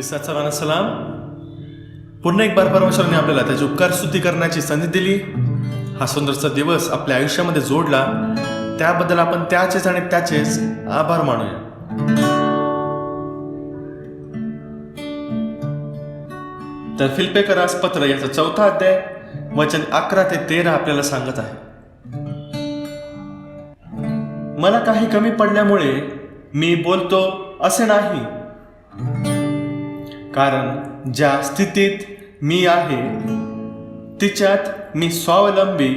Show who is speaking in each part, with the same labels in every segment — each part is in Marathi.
Speaker 1: ख्रिस्तात सर्वांना सलाम. पुन्हा एक बार परमेश्वराने आपल्याला त्याची उपकार स्तुती करण्याची संधी दिली. हा सुंदरचा दिवस आपल्या आयुष्यामध्ये जोडला, त्याबद्दल आपण त्याचेच आणि त्याचेच आभार मानूया. तर फिलिप्पियरास पत्र याचा 4 अध्याय वचन 11 ते 13 आपल्याला सांगत आहे, मला काही कमी पडल्यामुळे मी बोलतो असे नाही, कारण ज्या स्थितीत मी आहे तिच्यात मी स्वावलंबी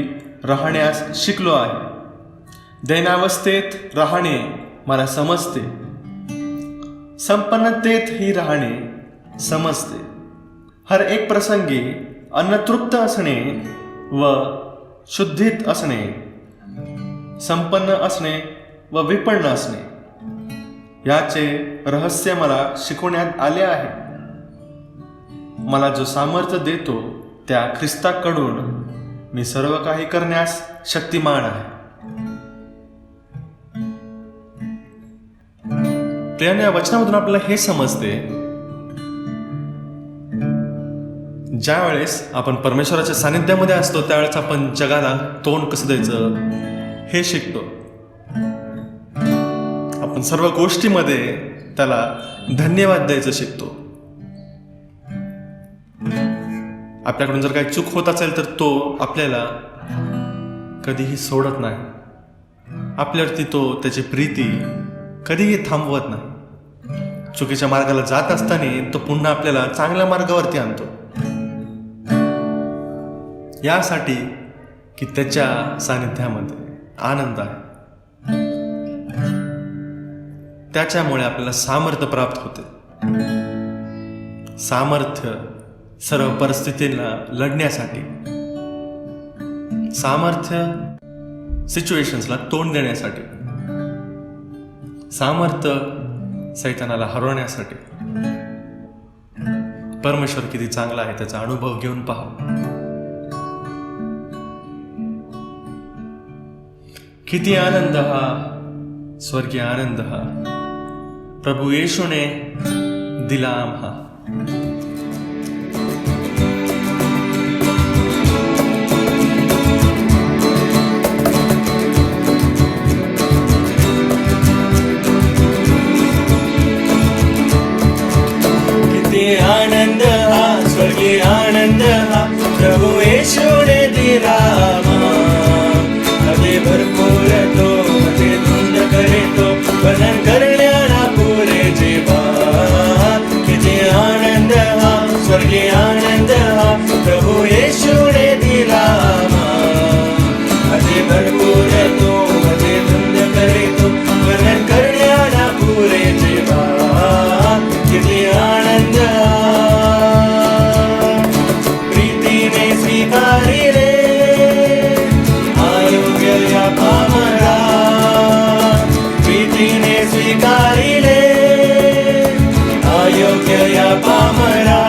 Speaker 1: राहण्यास शिकलो आहे. दैनावस्थेत राहणे मला समजते, संपन्नतेतही राहणे समजते. हर एक प्रसंगी अन्नतृप्त असणे व शुद्धीत असणे, संपन्न असणे व विपन्न असणे याचे रहस्य मला शिकवण्यात आले आहे. मला जो सामर्थ्य देतो त्या ख्रिस्ताकडून मी सर्व काही करण्यास शक्तिमान आहे. प्रियाने, या वचनामधून आपल्याला हे समजते, ज्या वेळेस आपण परमेश्वराच्या सानिध्यामध्ये असतो त्यावेळेस आपण जगाला तोंड कसं द्यायचं हे शिकतो. आपण सर्व गोष्टीमध्ये त्याला धन्यवाद द्यायचं शिकतो. आपल्याकडून जर काही चूक होत असेल तर तो आपल्याला कधीही सोडत नाही. आपल्यावरती तो त्याची प्रीती कधीही थांबवत नाही. चुकीच्या मार्गाला जात असताना तो पुन्हा आपल्याला चांगल्या मार्गावरती आणतो, यासाठी की त्याच्या सानिध्यामध्ये आनंद आहे. त्याच्यामुळे आपल्याला सामर्थ्य प्राप्त होते. सामर्थ्य सर्व परिस्थितीला लढण्यासाठी, सामर्थ्य सिच्युएशन्सला तोंड देण्यासाठी, सामर्थ्य सैतानाला हरवण्यासाठी. परमेश्वर किती चांगला आहे त्याचा अनुभव घेऊन पहा. किती आनंद हा स्वर्गीय आनंद हा प्रभू येशूने दिला आम्हा.
Speaker 2: किती आनंद हा स्वर्गीय आनंद हा प्रभू येशूने दिला आम्हा. अति भरपूर तो अति धुंद करे तो वर्णन करण्याला पुरे जीवा. किती आनंद हा स्वर्गीय आनंद हा प्रभू येशूने दिला आम्हा. अति भरपूर तो अति धुंद करे तो वर्णन करण्याला पुरे जीवा. किती आनंद प्रीतीने स्वीकारिले अयोग्य या पामरा. प्रीतीने स्वीकारिले अयोग्य या पामरा.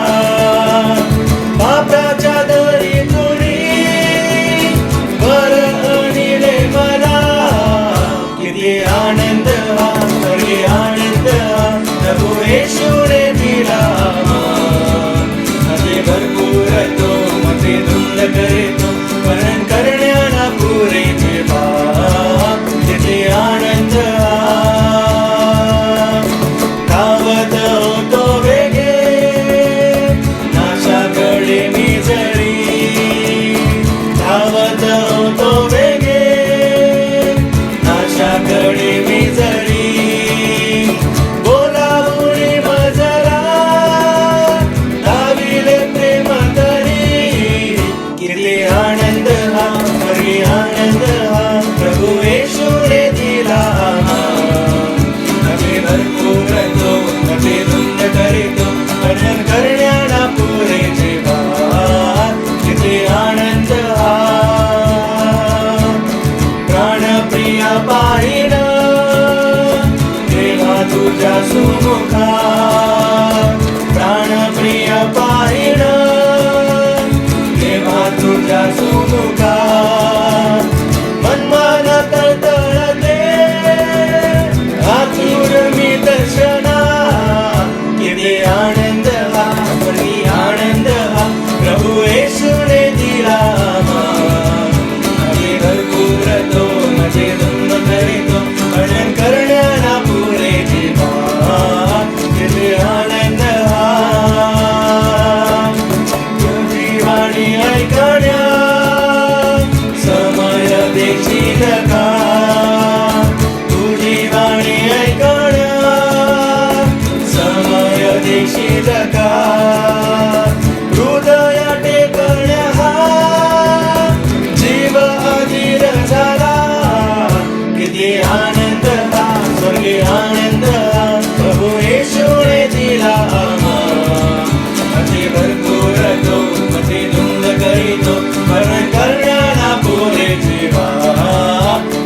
Speaker 2: पुरतो मथे धुंद करीतो वर्णन करण्याला पुरे जीवा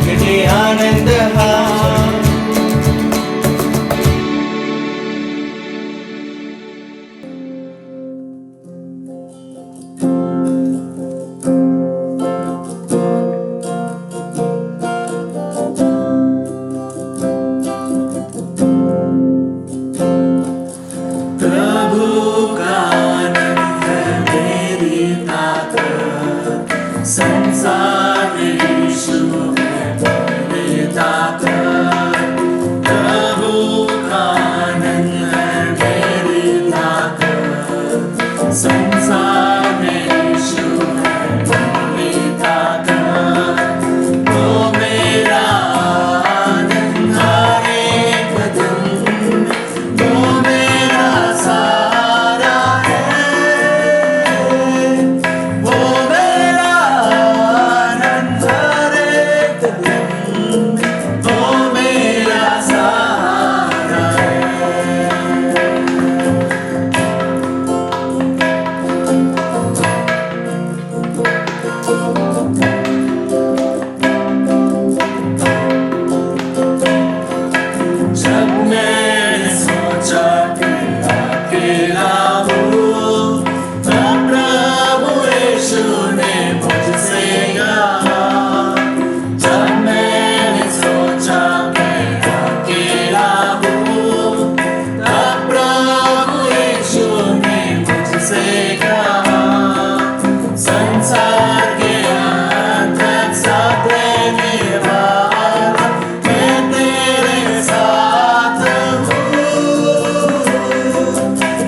Speaker 2: किती आनंद हा प्रभु का आनंद मेरी ताकत संसार में यीशु है मेरी ताकत प्रभु का आनंद मेरी ताकत संसार में यीशु है मेरी ताकत वो मेरा आनंद हर एक दिन वो मेरा सहारा है वो मेरा आनंद हर एक दिन वो मेरा सहारा है जब मैंने सोचा कि अकेला हूँ तब प्रभु यीशु ने मुझसे कहा जब मैंने सोचा कि अकेला हूँ तब प्रभु यीशु ने मुझसे कहा संसार के अंत तक साथ रहने वाला मैं तेरे साथ हूँ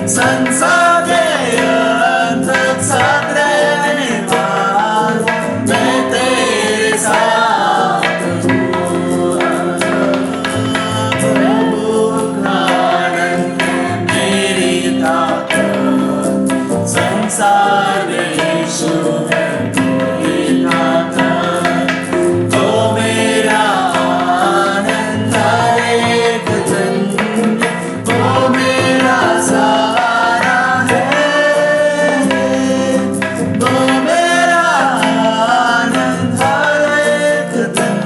Speaker 2: संसार के अंत तक साथ रहने वाला मैं तेरे साथ हूँ प्रभु का आनंद मेरी ताकत संसार में यीशु है मेरी ताकत तो मेरा आनंद हर एक दिन वो मेरा सहारा है वो मेरा आनंद हर एक दिन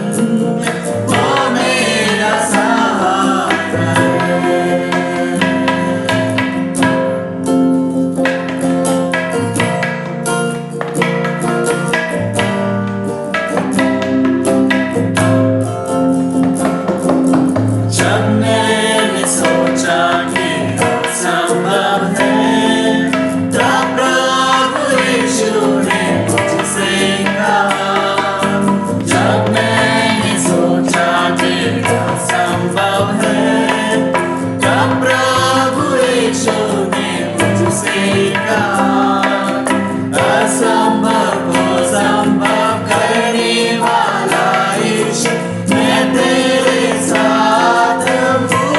Speaker 2: वो मेरा सहारा है जब मैंने सोचा कि असंभव है तब प्रभु यीशु ने मुझसे कहा जब मैंने सोचा कि असंभव है तब प्रभु यीशु ने मुझसे कहा असंभव को संभव करने वाला यीशु मैं तेरे साथ हूँ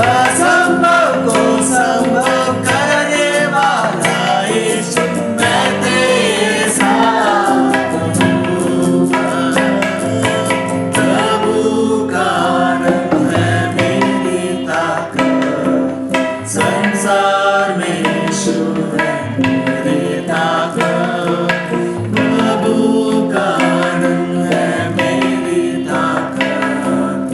Speaker 2: असंभव को संभव करने वाला यीशु मैं तेरे साथ हूँ प्रभु का आनंद है मेरी ताकत संसार में यीशु है मेरी ताकत प्रभु का आनंद है मेरी ताकत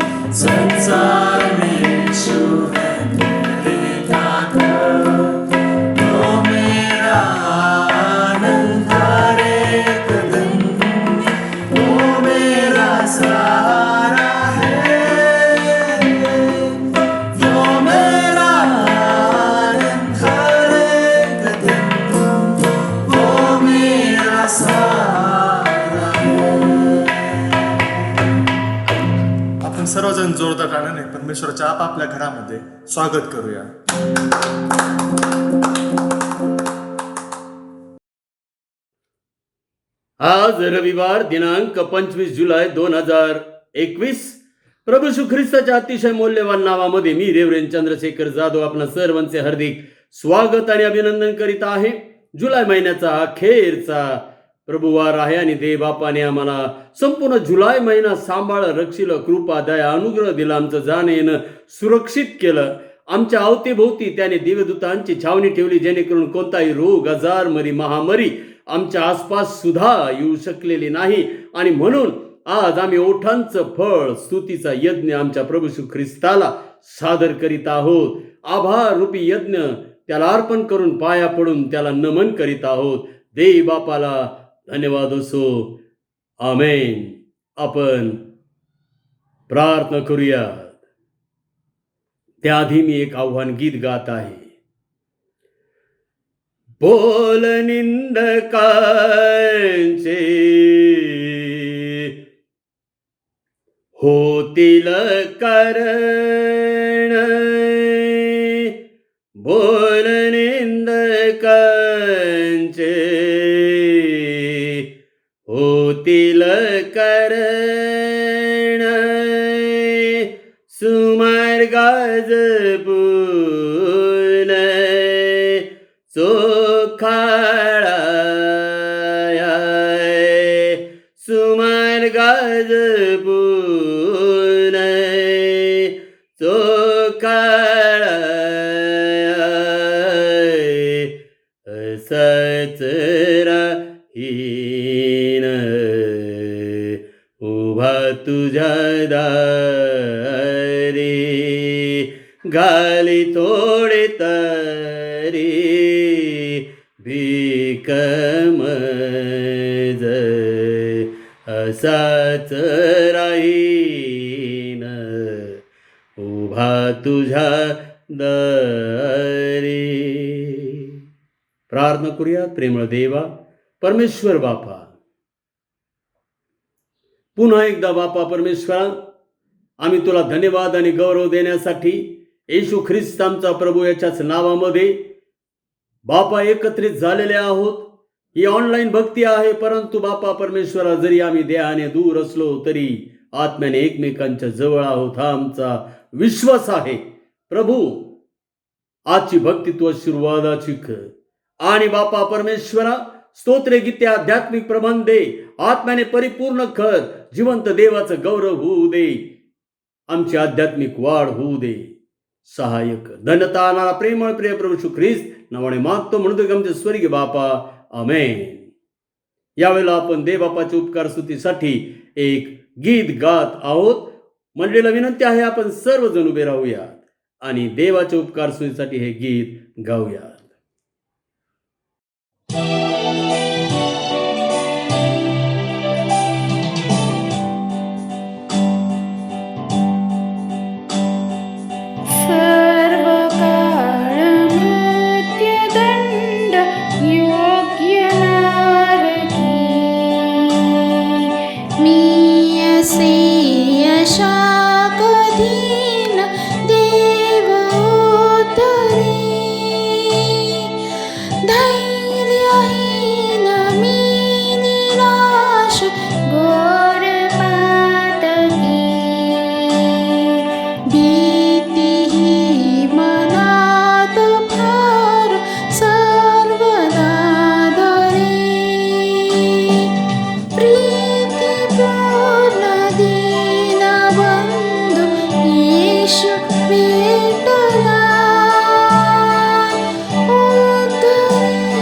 Speaker 2: संसार में यीशु है मेरी ताकत वो मेरा आनंद हर एक दिन वो मेरा सहारा है वो मेरा आनंद हर एक दिन वो मेरा सहारा है
Speaker 1: आपण सर्वजण जोरदार आनंदाने परमेश्वराच्या आपापल्या घरामध्ये स्वागत करूया.
Speaker 3: आज रविवार दिनांक 25 जुलै 2021 प्रभू येशू ख्रिस्ताच्या अतिशय मौल्यवान नावामध्ये मी रेव्हरेंड चंद्रशेखर जाधव आपणा सर्वांचे हार्दिक स्वागत आणि अभिनंदन करीत आहे. जुलै महिन्याचा अखेरचा प्रभुवार आहे आणि देव बापाने आम्हाला संपूर्ण जुलै महिना सांभाळ रक्षिलं, कृपा दया अनुग्रह दिला, आमचं जाणं येणं सुरक्षित केलं. आमच्या अवतीभोवती त्याने दिव्यदूतांची छावणी ठेवली, जेणेकरून कोणताही रोग, आजार, महामारी आमच्या आसपास सुद्धा येऊ शकलेली नाही. आणि म्हणून आज आम्ही ओठांचं फळ, स्तुतीचा यज्ञ आमच्या प्रभू येशू ख्रिस्ताला सादर करीत आहोत. आभार रूपी यज्ञ त्याला अर्पण करून पाया पडून त्याला नमन करीत आहोत. देव बापाला धन्यवाद असो. आमेन. आपण प्रार्थना करूया. त्याआधी मी एक आव्हान गीत गात आहे. बोल निंदकांचे होतील कारण, बोल निंदकांचे होतील कारण, सुमार्गाज पूल चोखाळा, सुमार्गाज पूल चोखाळा, असंच राहीन उभा तुझ्या दारी, गाली थोडे तरी भीक मज, असाच राहीन उभा तुझ्या दारी. प्रार्थना करूया. प्रेमळ देवा, परमेश्वर बापा, पुन्हा एकदा बापा परमेश्वरा, आम्ही तुला धन्यवाद आणि गौरव देण्यासाठी येशू ख्रिस्त आमचा प्रभू याच्याच नावामध्ये बापा एकत्रित झालेले आहोत. ही ऑनलाईन भक्ती आहे, परंतु बापा परमेश्वरा, जरी आम्ही देहाने दूर असलो तरी आत्म्याने एकमेकांच्या जवळ आहोत, हा आमचा विश्वास आहे. प्रभू, आजची भक्ती तू आशीर्वादाची कर. आणि बापा परमेश्वरा, स्तोत्रे, गीते, आध्यात्मिक प्रबंध दे, आत्म्याने परिपूर्ण कर, जिवंत देवाचं गौरव होऊ दे, आमची आध्यात्मिक वाढ होऊ दे. सहाय्यक धन्यता आणणारा प्रेमळ प्रिय प्रभू येशू ख्रिस्त नावाने मागतो, म्हणतो आमचे स्वर्गीय बापा. आमेन. यावेळेला आपण देवबापाच्या उपकार स्तुतीसाठी एक गीत गात आहोत. मंडळीला विनंती आहे, आपण सर्वजण उभे राहूयात आणि देवाच्या उपकार स्तुतीसाठी हे गीत गाऊयात.
Speaker 4: भेटला उद्धरी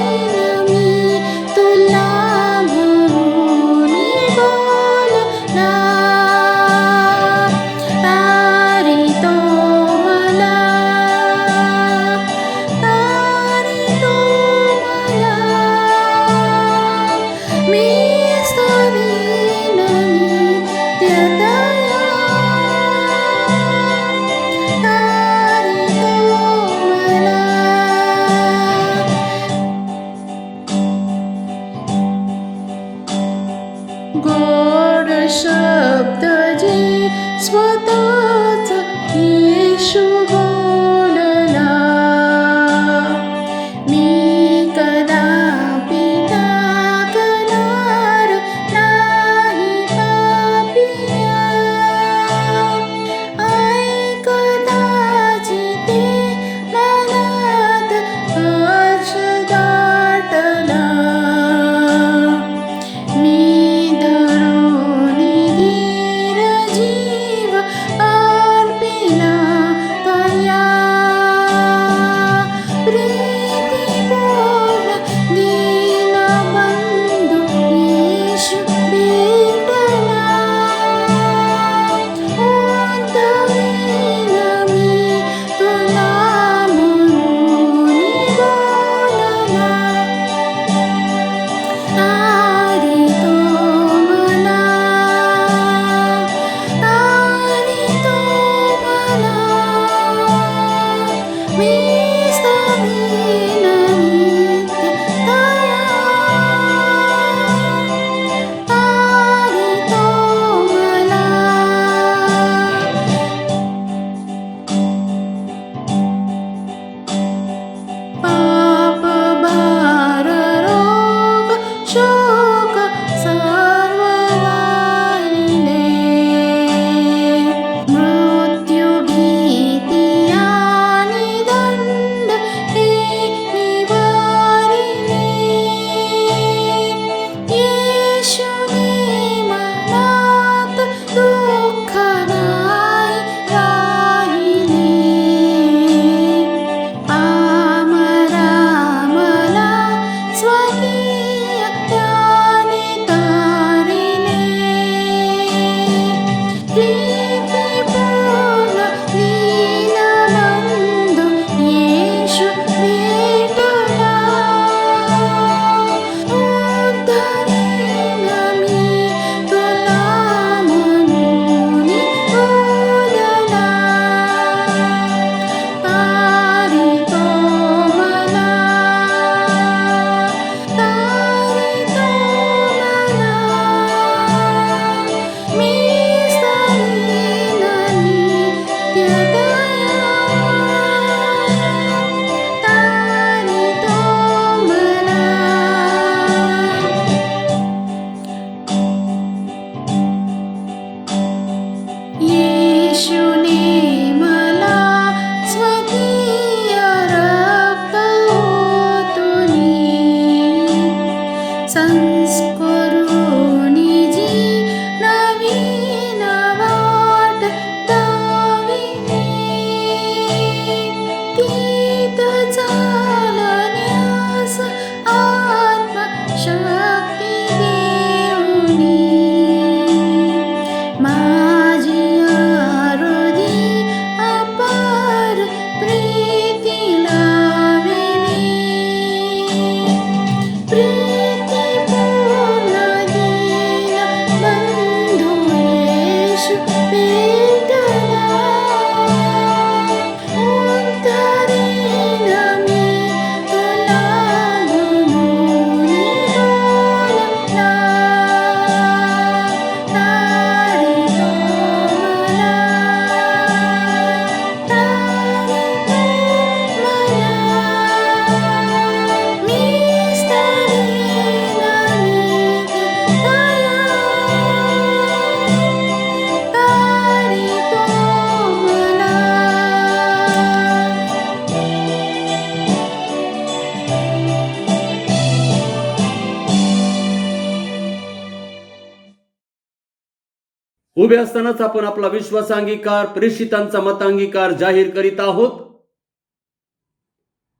Speaker 3: उभे असतानाच आपण आपला विश्वासांगीकार, प्रेषितांचा मतांगीकार जाहीर करीत आहोत.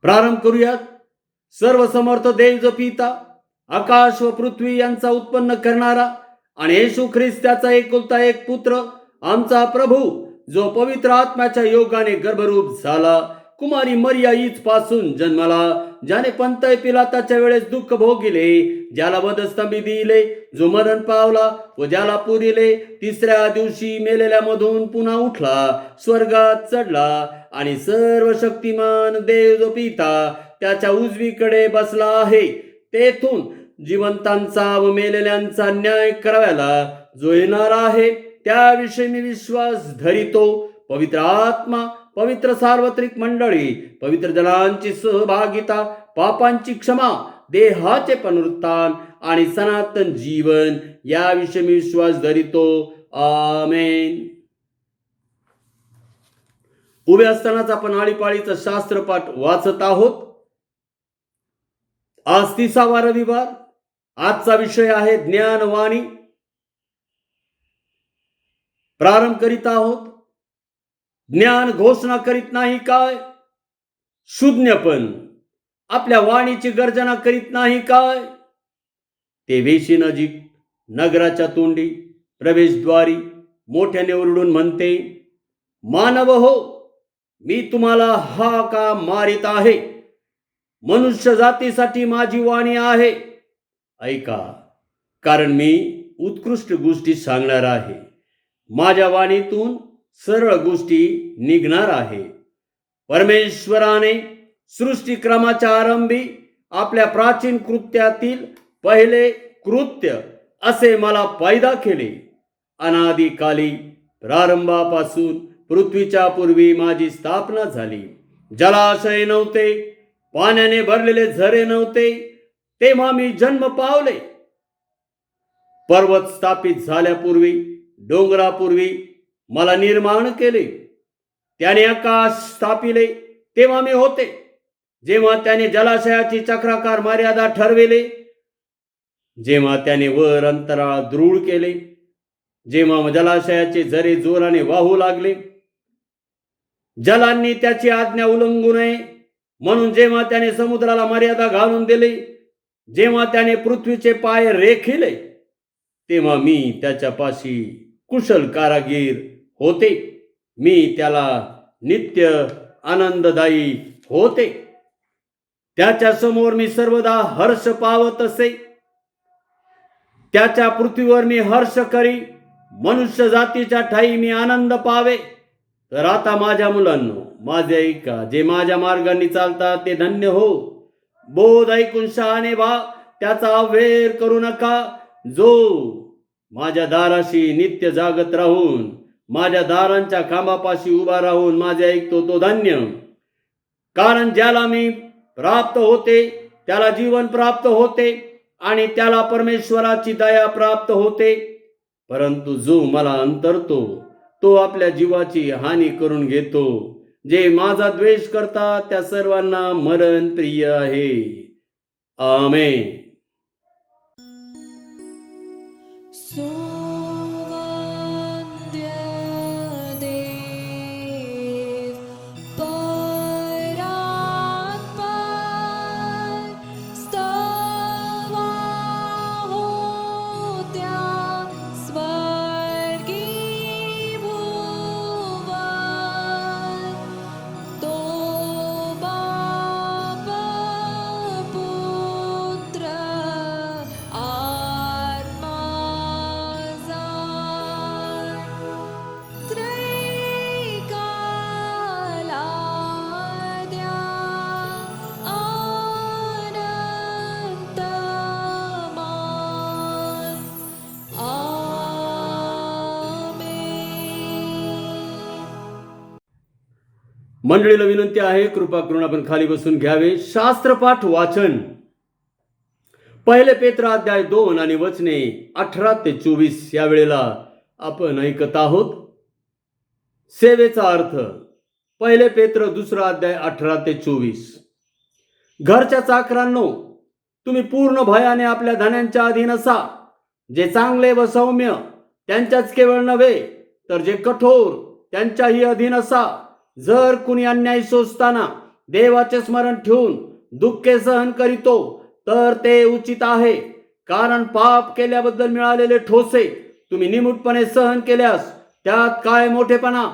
Speaker 3: प्रारंभ करूयात. सर्व समर्थ देव जो पिता, आकाश व पृथ्वी यांचा उत्पन्न करणारा आणि येशू ख्रिस्त त्याचा एकुलता एक पुत्र, आमचा प्रभू, जो पवित्र आत्म्याच्या योगाने गर्भरूप झाला, कुमारी मरिया ईच पासून जन्माला, ज्याने पंतय पिलाताच्या वेळेस दुःख भोगिले, ज्याला वधस्तंभी दिले, जो मरण पावला व ज्याला पुरिले, तिसऱ्या दिवशी मेलेल्यामधून पुन्हा उठला, स्वर्गात चढला आणि सर्व शक्तिमान देव जो पिता त्याच्या उजवीकडे बसला आहे, तेथून जिवंतांचा व मेलेल्यांचा न्याय करायला जो येणार आहे, त्याविषयी मी विश्वास धरितो. पवित्र आत्मा, पवित्र सार्वत्रिक मंडळी, पवित्र जनांची सहभागिता, पापांची क्षमा, देहाचे पुनरुत्थान आणि सनातन जीवन याविषयी मी विश्वास धरितो. आमेन. उभे असतानाच आपण आळीपाळीचं शास्त्रपाठ वाचत आहोत. आज 30वा रविवार. आजचा विषय आहे ज्ञानवाणी. प्रारंभ करीत आहोत. ज्ञान घोषणा करीत नाही काय? शून्यपण आपल्या वाणीची गर्जना करीत नाही काय? ते वेशी नजीक नगराच्या तोंडी प्रवेशद्वारी मोठ्याने ओरडून म्हणते, मानव हो, मी तुम्हाला हा का मारित आहे? मनुष्य जातीसाठी माझी वाणी आहे. ऐका, कारण मी उत्कृष्ट गोष्टी सांगणार आहे. माझ्या वाणीतून सरळ गोष्टी निघणार आहे. परमेश्वराने सृष्टिक्रमाच्या आरंभी आपल्या प्राचीन कृत्यातील पहिले कृत्य असे मला पैदा केले. अनादिकाली प्रारंभापासून पृथ्वीच्या पूर्वी माझी स्थापना झाली. जलाशय नव्हते, पाण्याने भरलेले झरे नव्हते, तेव्हा मी जन्म पावले. पर्वत स्थापित झाल्यापूर्वी, डोंगरापूर्वी मला निर्माण केले. त्याने आकाश स्थापिले तेव्हा मी होते. जेव्हा त्याने जलाशयाची चक्राकार मर्यादा ठरविले, जेव्हा त्याने वर अंतराळ दृढ केले, जेव्हा जलाशयाचे झरे जोराने वाहू लागले, जलांनी त्याची आज्ञा उल्लंघू नये म्हणून जेव्हा त्याने समुद्राला मर्यादा घालून दिली, जेव्हा त्याने पृथ्वीचे पाय रेखिले, तेव्हा मी त्याच्यापाशी कुशल कारागीर होते. मी त्याला नित्य आनंददायी होते. त्याच्या समोर मी सर्वदा हर्ष पावत असे. त्याच्या पृथ्वीवर मी हर्ष करी. मनुष्य जातीच्या ठाई मी आनंद पावे. तर आता माझ्या मुलांनो, माझे ऐका. जे माझ्या मार्गांनी चालतात ते धन्य हो. बोध ऐकून शहाणे व्हा, त्याचा अवहेर करू नका. जो माझ्या दाराशी नित्य जागत राहून, माझ्या दारांच्या खांबापाशी उभा राहून माझे ऐकतो तो धन्य. कारण ज्याला मी प्राप्त होते त्याला जीवन प्राप्त होते आणि त्याला परमेश्वराची दया प्राप्त होते. परंतु जो मला अंतरतो तो आपल्या जीवाची हानी करून घेतो. जे माझा द्वेष करतात त्या सर्वांना मरण प्रिय आहे. आमेन. मंडळीला विनंती आहे, कृपा करून आपण खाली बसून घ्यावे. शास्त्रपाठ वाचन. पहिले पेत्र अध्याय 2 आणि वचने 18 ते 24 या वेळेला आपण ऐकत आहोत. सेवेचा अर्थ. पहिले पेत्र 2 अध्याय 18 ते 24. घरच्या चाकरांनो, तुम्ही पूर्ण भयाने आपल्या धन्यांच्या अधीन असा, जे चांगले व सौम्य त्यांच्याच केवळ नव्हे तर जे कठोर त्यांच्याही अधीन असा. जर कुणी अन्याय सोसताना देवाचे स्मरण ठेवून दुःखे सहन करीतो तर ते उचित आहे, कारण पाप केल्याबद्दल मिळालेले ठोसे तुम्ही निमूटपणे सहन केल्यास त्यात काय मोठेपणा.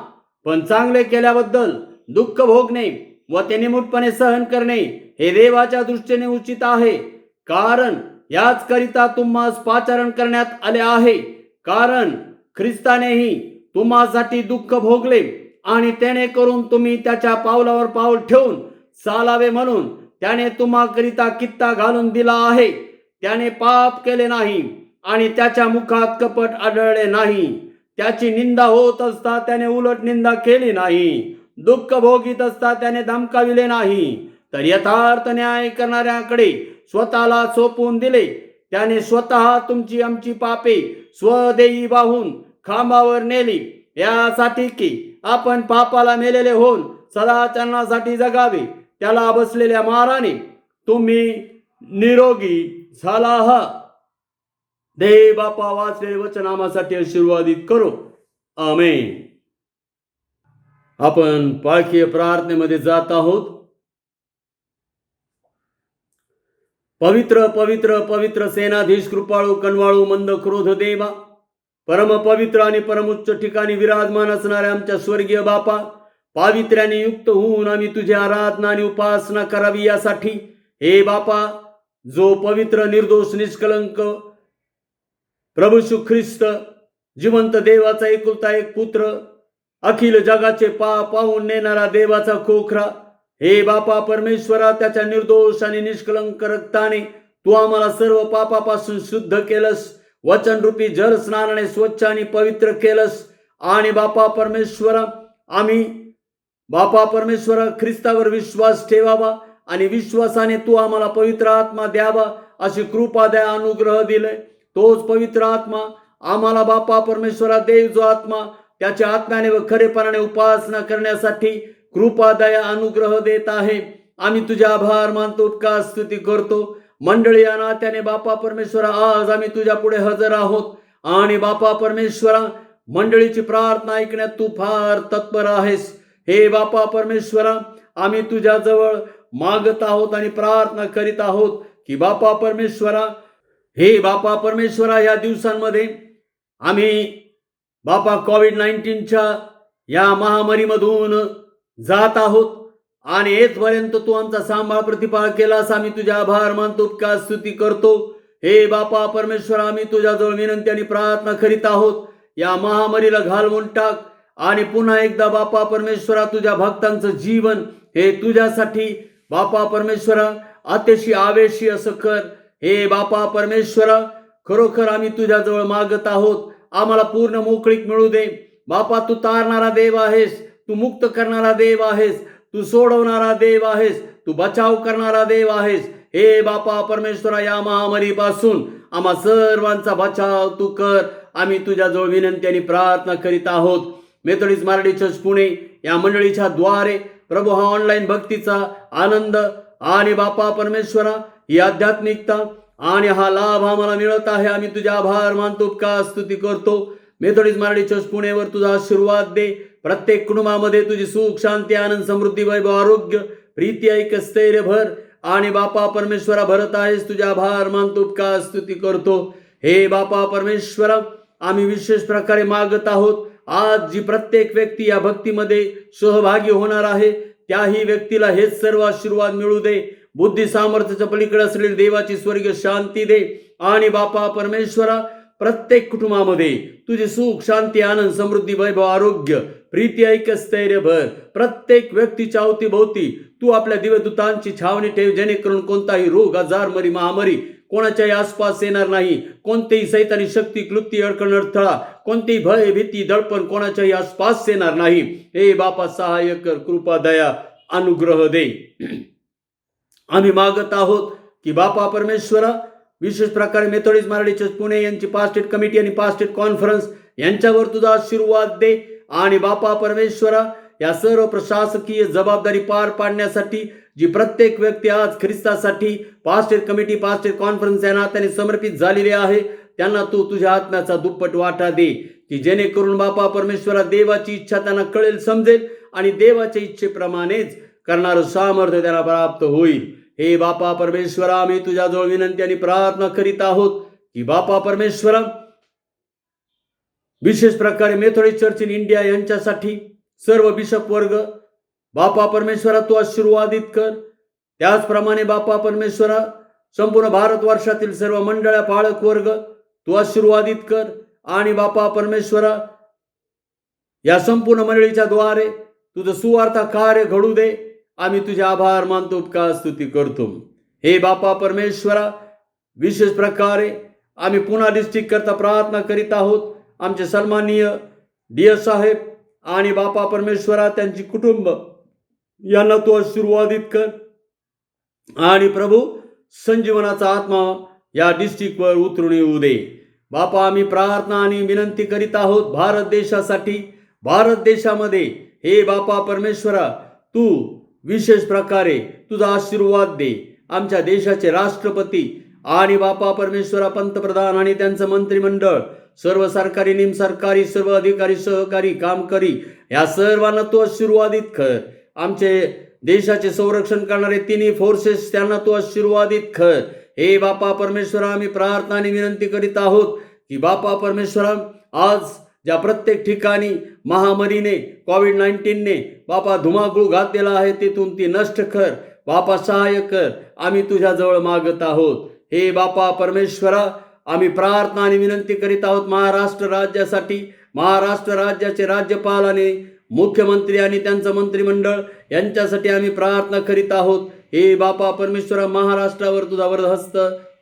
Speaker 3: पण चांगले केल्याबद्दल दुःख भोगणे व ते निमूटपणे सहन करणे हे देवाच्या दृष्टीने उचित आहे, कारण याच करिता तुम्हास पाचारण करण्यात आले आहे. कारण ख्रिस्तानेही तुम्हासाठी दुःख भोगले आणि त्याने करून तुम्ही त्याच्या पावलावर पाऊल ठेवून चालावे म्हणून त्याने तुम्हाकरिता कित्ता घालून दिला आहे. त्याने पाप केले नाही आणि त्याच्या मुखात कपट आढळले नाही. त्याची निंदा होत असता त्याने उलट निंदा केली नाही. दुःख भोगीत असता त्याने धमकाविले नाही, तर यथार्थ न्याय करणाऱ्याकडे स्वतःला सोपवून दिले. त्याने स्वतः तुमची आमची पापे स्वदेही वाहून खांबावर नेली, यासाठी की आपण पापाला मेलेले होऊन सदाचरणासाठी जगावे. त्याला बसलेल्या माराने तुम्ही निरोगी झाला आहात. देव बापा वाचलेले वचन आम्हासाठी आशीर्वादित करो. आमेन. आपण पाळखीय प्रार्थनेमध्ये जात आहोत. पवित्र पवित्र पवित्र सेनाधीश, कृपाळू, कणवाळू, मंद क्रोध देवा, परम पवित्र आणि परमोच्च ठिकाणी विराजमान असणाऱ्या आमच्या स्वर्गीय बापा, पावित्र्याने युक्त होऊन आम्ही तुझी आराधना आणि उपासना करावी यासाठी हे बापा, जो पवित्र, निर्दोष, निष्कलंक प्रभू येशू ख्रिस्त, जिवंत देवाचा एकुलता एक पुत्र, अखिल जगाचे पाप पाहून नेणारा देवाचा खोखरा, हे बापा परमेश्वरा, त्याच्या निर्दोष आणि निष्कलंक रक्ताने तू आम्हाला सर्व पापापासून शुद्ध केलंस. वचनरूपी जल स्नानाने स्वच्छ आणि पवित्र केलंस. आणि बापा परमेश्वरा, आम्ही बापा परमेश्वरा ख्रिस्तावर विश्वास ठेवावा आणि विश्वासाने तू आम्हाला पवित्र आत्मा द्यावा अशी कृपा द्या, अनुग्रह दिले. तोच पवित्र आत्मा आम्हाला बापा परमेश्वरा देव, जो आत्मा त्याच्या आत्म्याने व खरेपणाने उपासना करण्यासाठी कृपा दया अनुग्रह देत आहे. आम्ही तुझे आभार मानतो, उपकार स्तुती करतो. मंडळी या नात्याने बापा परमेश्वरा, आज आम्ही तुझ्या पुढे हजर आहोत आणि बापा परमेश्वरा, मंडळीची प्रार्थना ऐकण्यात तू फार तत्पर आहेस. हे बापा परमेश्वरा, आम्ही तुझ्या जवळ मागत आहोत आणि प्रार्थना करीत आहोत की बापा परमेश्वरा, हे बापा परमेश्वरा, या दिवसांमध्ये आम्ही बापा कोविड-19च्या या महामारीमधून जात आहोत आणि येथपर्यंत तू आमचा सांभाळ प्रतिपाळ केलास. आम्ही तुझ्या आभार मानतो, उपकार स्तुती करतो. हे बापा परमेश्वरा, आम्ही तुझ्याजवळ विनंती आणि प्रार्थना करीत आहोत, या महामारीला घालवून टाक आणि पुन्हा एकदा बापा परमेश्वरा, तुझ्या भक्तांचं जीवन हे तुझ्यासाठी बापा परमेश्वरा अतिशय आवेशी असं कर. हे बापा परमेश्वरा, खरोखर आम्ही तुझ्याजवळ मागत आहोत, आम्हाला पूर्ण मोकळीक मिळू दे. बापा, तू तारणारा देव आहेस, तू मुक्त करणारा देव आहेस, तू सोडवणारा देव आहेस, तू बचाव करणारा देव आहेस. हे बापा परमेश्वरा, या महामारीपासून आम्हा सर्वांचा बचाव तू कर. आम्ही तुझ्याजवळ विनंती आणि प्रार्थना करीत आहोत. मेथोडिस्ट मारडी चर्च पुणे या मंडळीच्या द्वारे प्रभू, हा ऑनलाईन भक्तीचा आनंद आणि बापा परमेश्वरा ही आध्यात्मिकता आणि हा लाभ आम्हाला मिळत आहे. आम्ही तुझे आभार मानतो, उपकार स्तुती करतो. मेथोडिस्ट मारडी चर्च पुणेवर तुझा आशीर्वाद दे. प्रत्येक कुटुंबामध्ये तुझी सुख, शांती, आनंद, समृद्धी, वैभव, आरोग्य, प्रीती, ऐक्य, स्थैर्य भर. आणि बापा परमेश्वरा, भरत आहेस, तुझे आभार मानतो, उपकार स्तुती करतो. हे बापा परमेश्वरा, आम्ही विशेष प्रकारे मागत आहोत, आज जी प्रत्येक व्यक्ती या भक्तीमध्ये सहभागी होणार आहे त्याही व्यक्तीला हेच सर्व आशीर्वाद मिळू दे. बुद्धी सामर्थ्याच्या पलीकडे असलेली देवाची स्वर्गीय शांती दे. आणि बापा परमेश्वरा, प्रत्येक कुटुंबामध्ये तुझी सुख, शांती, आनंद, समृद्धी, वैभव, आरोग्य, प्रीती, ऐक्य, स्थैर्य भर. प्रत्येक व्यक्तीच्या अवतीभोवती तू आपल्या दिव्यदूतांची छावणी ठेव, जेणेकरून कोणताही रोग, आजार, मरी, महामारी कोणाच्याही आसपास येणार नाही. कोणतेही सैतानी शक्ती, क्लुप्ती, अडकण, अडथळा, कोणतेही भय, भीती, दडपण कोणाच्याही आसपास येणार नाही. हे बापा, सहाय्य कर, कृपा, दया, अनुग्रह दे. आम्ही मागत आहोत की बापा परमेश्वरा, विशेष प्रकारे मेथोडिस्ट मारडी चर्च पुणे यांची पास्टेट कमिटी आणि पास्टेट कॉन्फरन्स यांच्यावर तुझा आशीर्वाद दे. आणि बापा परमेश्वरा, या सर्व प्रशासकीय जबाबदारी पार पाडण्यासाठी जी प्रत्येक व्यक्ती आज ख्रिस्तासाठी पास्टेट कमिटी, पास्टेट कॉन्फरन्स या नात्याने समर्पित झालेली आहे, त्यांना तू तुझ्या आत्म्याचा दुप्पट वाटा दे, की जेणेकरून बापा परमेश्वरा देवाची इच्छा त्यांना कळेल, समजेल आणि देवाच्या इच्छेप्रमाणेच करणारं सामर्थ्य त्यांना प्राप्त होईल. हे बापा परमेश्वरा, आम्ही तुझ्याजवळ विनंती आणि प्रार्थना करीत आहोत की बापा परमेश्वरा, विशेष प्रकारे मेथोडिस्ट चर्च इन इंडिया यांच्यासाठी सर्व बिशप वर्ग बापा परमेश्वरा तू आशीर्वादित कर. त्याचप्रमाणे बापा परमेश्वरा संपूर्ण भारतवर्षातील सर्व मंडळ्या पाळक वर्ग तू आशीर्वादित कर. आणि बापा परमेश्वरा या संपूर्ण मंडळीच्या द्वारे तुझं सुवार्ता कार्य घडू दे. आम्ही तुझे आभार मानतो, उपकार स्तुती करतो. हे बापा परमेश्वरा, विशेष प्रकारे आम्ही पुन्हा डिस्ट्रिक्ट करता प्रार्थना करीत आहोत. आमचे सन्माननीय डीएस साहेब आणि बापा परमेश्वरा त्यांची कुटुंब यांना तू आशीर्वादित कर. आणि प्रभू संजीवनाचा आत्मा या डिस्ट्रिक्टवर उतरून येऊ दे. बापा आम्ही प्रार्थना आणि विनंती करीत आहोत भारत देशासाठी. भारत देशामध्ये हे बापा परमेश्वरा तू विशेष प्रकारे तुझा आशीर्वाद दे. आमच्या देशाचे राष्ट्रपती आणि बापा परमेश्वरा पंतप्रधान आणि त्यांचं मंत्रिमंडळ, सर्व सरकारी निमसरकारी सर्व अधिकारी सहकारी कामकरी या सर्वांना तू आशीर्वादित कर. आमचे देशाचे संरक्षण करणारे तिन्ही फोर्सेस त्यांना तू आशीर्वादित कर. हे बापा परमेश्वरा, आम्ही प्रार्थना आणि विनंती करीत आहोत की बापा परमेश्वरा आज ज्या प्रत्येक ठिकाणी महामारीने कोविड-19ने बापा धुमाकूळ घातलेला आहे तिथून ती नष्ट कर. बापा सहाय्य कर, आम्ही तुझ्याजवळ मागत आहोत. हे बापा परमेश्वरा, आम्ही प्रार्थना आणि विनंती करीत आहोत महाराष्ट्र राज्यासाठी. महाराष्ट्र राज्याचे राज्यपाल आणि मुख्यमंत्री आणि त्यांचं मंत्रिमंडळ यांच्यासाठी आम्ही प्रार्थना करीत आहोत. हे बापा परमेश्वरा, महाराष्ट्रावर तुझा वरदहस्त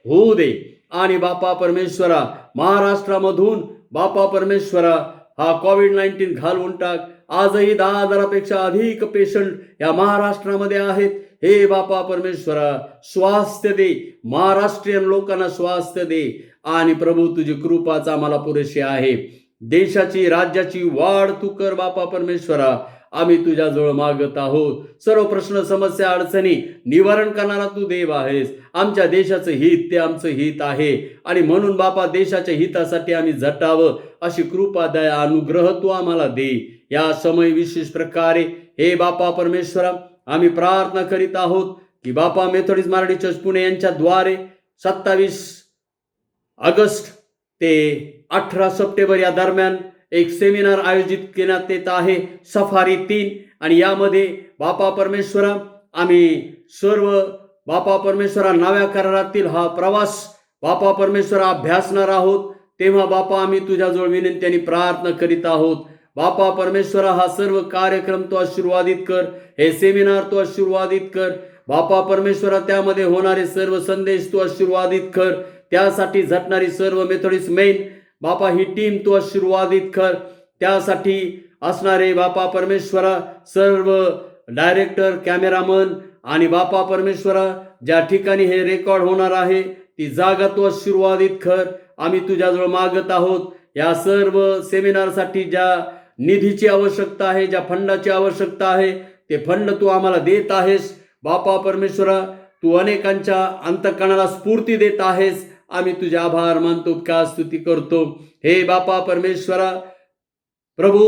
Speaker 3: होऊ दे. आणि बापा परमेश्वरा महाराष्ट्रामधून बापा परमेश्वरा हा कोविड-19 घालवून टाक. आजही 10,000पेक्षा अधिक पेशंट या महाराष्ट्रामध्ये आहेत. हे बापा परमेश्वरा स्वास्थ्य दे, महाराष्ट्रीयन लोकांना स्वास्थ्य दे. आणि प्रभू तुझी कृपाच आम्हाला पुरेशी आहे. देशाची राज्याची वाढ तू कर बापा परमेश्वरा, आम्ही तुझ्याजवळ मागत आहोत. सर्व प्रश्न समस्या अडचणी निवारण करणारा तू देव आहेस. आमच्या देशाचं हित ते आमचं हित आहे आणि म्हणून बापा देशाच्या हितासाठी आम्ही झटावं अशी कृपा दया अनुग्रह तू आम्हाला दे. या समय विशेष प्रकारे हे बापा परमेश्वरा आम्ही प्रार्थना करीत आहोत की बापा मेथोडिस्ट मराठी चर्च पुणे यांच्याद्वारे 27 ऑगस्ट ते 18 सप्टेंबर या दरम्यान एक सेमिनार आयोजित करण्यात येत आहे, सफारी 3. आणि यामध्ये बापा परमेश्वरा आम्ही सर्व बापा परमेश्वरा नव्या करारातील हा प्रवास बापा परमेश्वरा अभ्यासणार आहोत. तेव्हा बापा आम्ही तुझ्याजवळ विनंती आणि प्रार्थना करीत आहोत. बापा परमेश्वरा हा सर्व कार्यक्रम तो आशीर्वादित कर. हे सेमिनार तो आशीर्वादित कर. बापा परमेश्वरा त्यामध्ये होणारे सर्व संदेश तो आशीर्वादित कर. त्यासाठी झटणारी सर्व मेथोडिस्ट मेन बापा ही टीम तू आशीर्वादित कर. त्यासाठी असणारे बापा परमेश्वरा सर्व डायरेक्टर, कॅमेरामन आणि बापा परमेश्वरा ज्या ठिकाणी हे रेकॉर्ड होणार आहे ती जागा तू आशीर्वादित कर. आम्ही तुझ्याजवळ मागत आहोत. या सर्व सेमिनारसाठी ज्या निधीची आवश्यकता आहे, ज्या फंडाची आवश्यकता आहे ते फंड तू आम्हाला देत आहेस. बापा परमेश्वरा तू अनेकांच्या अंतःकरणाला स्फूर्ती देत आहेस. आम्ही तुझे आभार मानतो, उपकार स्तुती करतो. हे बापा परमेश्वरा प्रभू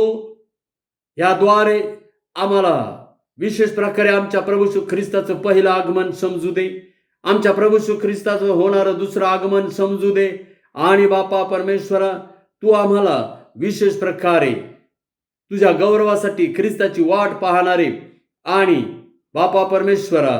Speaker 3: याद्वारे आम्हाला विशेष प्रकारे आमच्या प्रभू येशू ख्रिस्ताचं पहिलं आगमन समजू दे. आमच्या प्रभू येशू ख्रिस्ताचं होणारं दुसरं आगमन समजू दे. आणि बापा परमेश्वरा तू आम्हाला विशेष प्रकारे तुझ्या गौरवासाठी ख्रिस्ताची वाट पाहणारे आणि बापा परमेश्वरा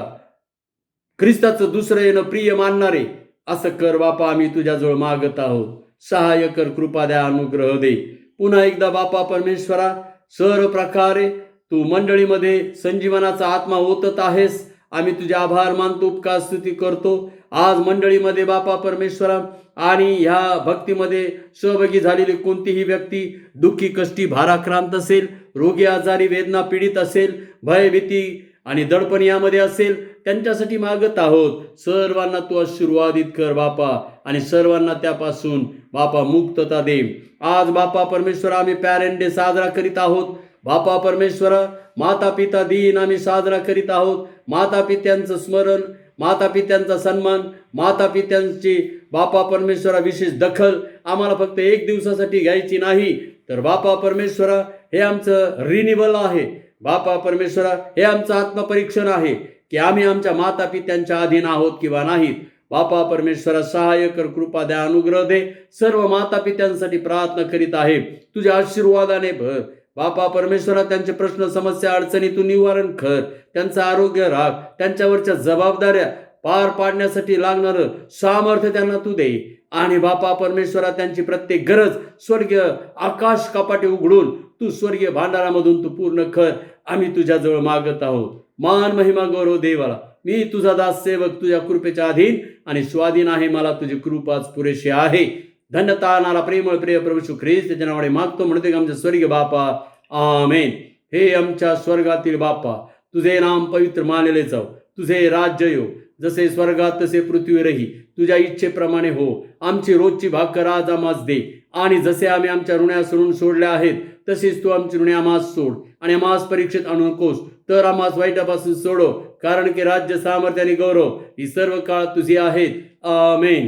Speaker 3: ख्रिस्ताचं दुसरं येणं प्रिय मानणारे असं कर. बापा आम्ही तुझ्याजवळ मागत आहोत. सहाय्य कर, कृपा द्या, अनुग्रह दे. पुन्हा एकदा बापा परमेश्वरा सर्व प्रकारे तू मंडळीमध्ये संजीवनाचा आत्मा ओतत आहेस. आम्ही तुझे आभार मानतो, उपकार स्तुती करतो. आज मंडळीमध्ये बापा परमेश्वरा आणि ह्या भक्तीमध्ये सहभागी झालेली कोणतीही व्यक्ती दुःखी, कष्टी, भाराक्रांत असेल, रोगी, आजारी, वेदना पीडित असेल, भयभीती आणि दडपण यामध्ये असेल, त्यांच्यासाठी मागत आहोत. सर्वांना तू आशीर्वादित कर बापा आणि सर्वांना त्यापासून बापा मुक्तता दे. आज बापा परमेश्वरा आम्ही पॅरेंट डे साजरा करीत आहोत. बापा परमेश्वरा माता पिता दिन आम्ही साजरा करीत आहोत. माता पित्यांचं स्मरण माता पित्यांचा सन्मान, माता पित्यांची बापा परमेश्वरा विशेष दखल आम्हाला फक्त एक दिवसासाठी घ्यायची नाही, तर बापा परमेश्वरा हे आमचं रिन्युअल आहे. बापा परमेश्वरा हे आमचं आत्मपरीक्षण आहे की आम्ही आमच्या माता पित्यांच्या अधीन आहोत किंवा नाहीत. बापा परमेश्वरा सहाय्य कर, कृपा द्या, अनुग्रह दे. सर्व माता पित्यांसाठी प्रार्थना करीत आहे, तुझ्या आशीर्वादाने भर. बापा परमेश्वरा त्यांचे प्रश्न, समस्या, अडचणी तू निवारण कर. त्यांचं आरोग्य राख, त्यांच्यावरच्या जबाबदाऱ्या पार पाडण्यासाठी लागणारं सामर्थ्य त्यांना तू दे. आणि बापा परमेश्वरा त्यांची प्रत्येक गरज स्वर्गीय आकाश कपाटे उघडून तू स्वर्गीय भांडारामधून तू पूर्ण कर. आम्ही तुझ्याजवळ मागत आहोत. मान महिमा गौरव देवाला. मी तुझा दास सेवक तुझ्या कृपेच्या अधीन आणि स्वाधीन आहे. मला तुझी कृपाच पुरेशी आहे. धन्यता नाला प्रेमळ प्रिय प्रभू येशू ख्रिस्त त्याच्या नावाने मागतो, म्हणते की आमच्या स्वर्गीय बापा, आमेन. हे आमच्या स्वर्गातील बापा, तुझे नाम पवित्र मानले जाऊ, तुझे राज्य येऊ, जसे स्वर्गात तसे पृथ्वीवरही तुझ्या इच्छेप्रमाणे हो. आमची रोजची भाकर आज आम्हास दे, आणि जसे आम्ही आमच्या ऋण्यास ऋण सोडले आहेत तसेच तू आमची ऋणे आम्हास सोड, आणि आम्हास परीक्षेत आणू नकोस, तर आम्हास वाईटापासून सोडो. कारण की राज्य, सामर्थ्य आणि गौरव ही सर्व काळ तुझी आहेत. आमेन.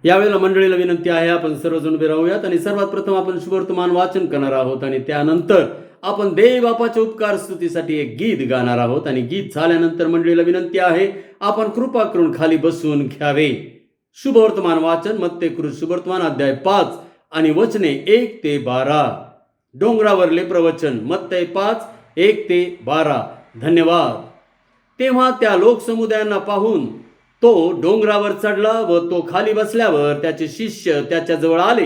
Speaker 3: यावेळेला मंडळीला विनंती आहे, आपण सर्वजण उभे राहूयात आणि सर्वात प्रथम आपण शुभवर्तमान वाचन करणार आहोत आणि त्यानंतर आपण देव बापाच्या उपकार स्तुतीसाठी एक गीत गाणार आहोत. आणि गीत झाल्यानंतर मंडळीला विनंती आहे, आपण कृपा करून खाली बसून घ्यावे. शुभवर्तमान वाचन मत्ते कृत शुभवर्तमान अध्याय 5 आणि वचने 1 ते 12. डोंगरावरले प्रवचन मत्ते 5 1 ते 12. धन्यवाद. तेव्हा त्या लोकसमुदायांना पाहून तो डोंगरावर चढला व तो खाली बसल्यावर त्याचे शिष्य त्याच्याजवळ आले.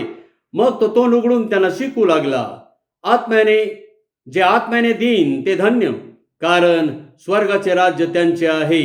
Speaker 3: मग तो तोंड उघडून त्यांना शिकू लागला, जे आत्म्याने देईन ते धन्य, कारण स्वर्गाचे राज्य त्यांचे आहे.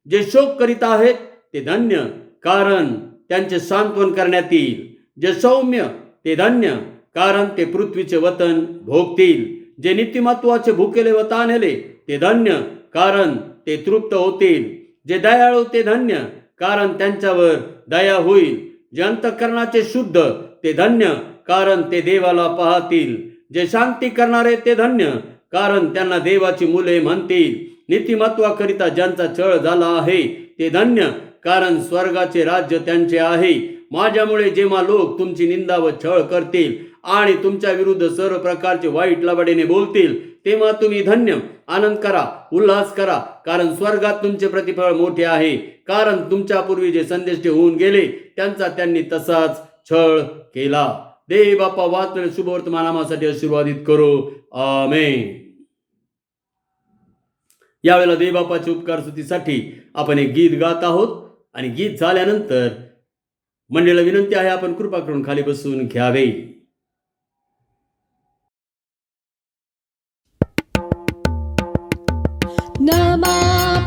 Speaker 3: जे शोक करीत आहेत ते धन्य, कारण त्यांचे सांत्वन करण्यात येईल. जे सौम्य ते धन्य, कारण ते पृथ्वीचे वतन भोगतील. जे नीतिमत्वाचे भुकेले व ताणले ते धन्य, कारण ते तृप्त होतील. जे दयाळू ते धन्य, कारण त्यांच्यावर दया होईल. जे अंतःकरणाचे शुद्ध ते धन्य, कारण ते देवाला पाहतील. जे शांती करणारे ते धन्य, कारण त्यांना देवाची मुले म्हणतील. नीतिमत्वाकरिता ज्यांचा छळ झाला आहे ते धन्य, कारण स्वर्गाचे राज्य त्यांचे आहे. माझ्यामुळे जेव्हा लोक तुमची निंदा व छळ करतील आणि तुमच्या विरुद्ध सर्व प्रकारचे वाईट लबाडीने बोलतील, तेव्हा तुम्ही धन्य, आनंद करा, उल्हास करा, कारण स्वर्गात तुमचे प्रतिफळ मोठे आहे. कारण तुमच्या पूर्वी जे संदेश होऊन गेले त्यांचा त्यांनी तसाच छळ केला. देव बाप्पा वाचलेले शुभवर्तमान आम्हासाठी आशीर्वादित करो. आमेन. यावेळेला देव बाप्पाच्या उपकार स्तुतीसाठी आपण एक गीत गात आहोत आणि गीत झाल्यानंतर मंडळीला विनंती आहे, आपण कृपा करून खाली बसून घ्यावे.
Speaker 4: नमा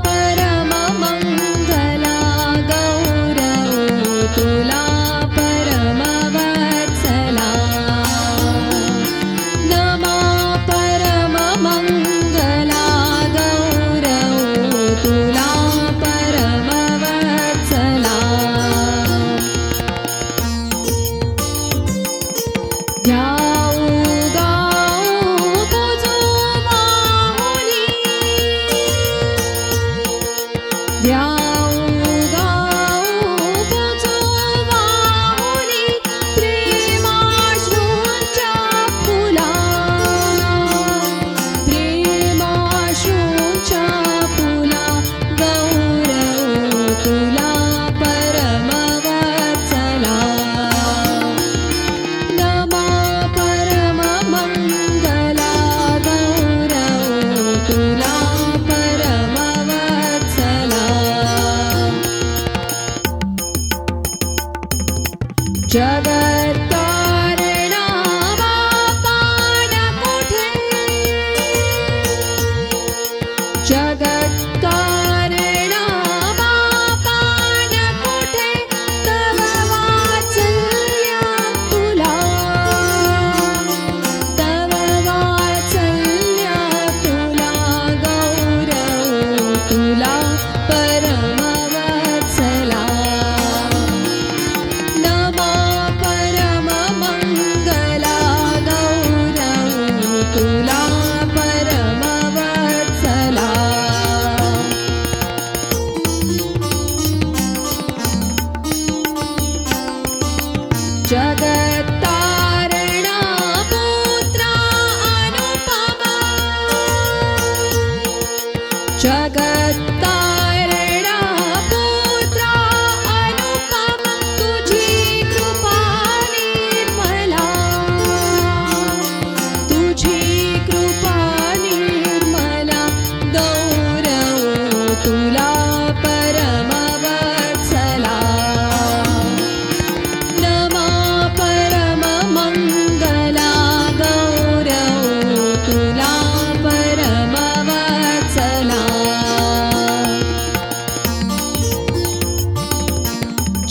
Speaker 4: परम मंगला गौरव तुला परम वत्सला. नमा परम मंगला गौरव तुला परम वत्सला. गाऊ गाऊ तुझो माऊली,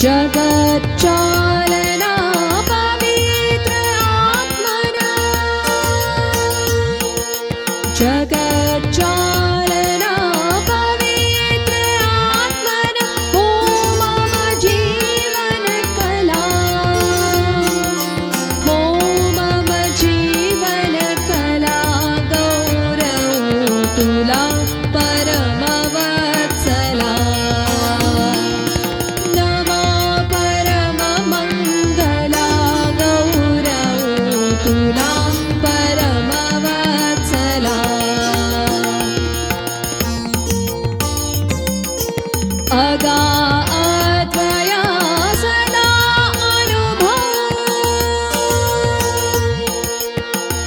Speaker 4: जगच्चालना पवित्र आत्मना जगच्चालना पवित्र आत्मना हो मम जीवन कला हो मम जीवन कला गौरव तुला परमवत्सला नमा परममङ्गला गौरव तुला परमवत्सला अगात्वया सदा अनुभव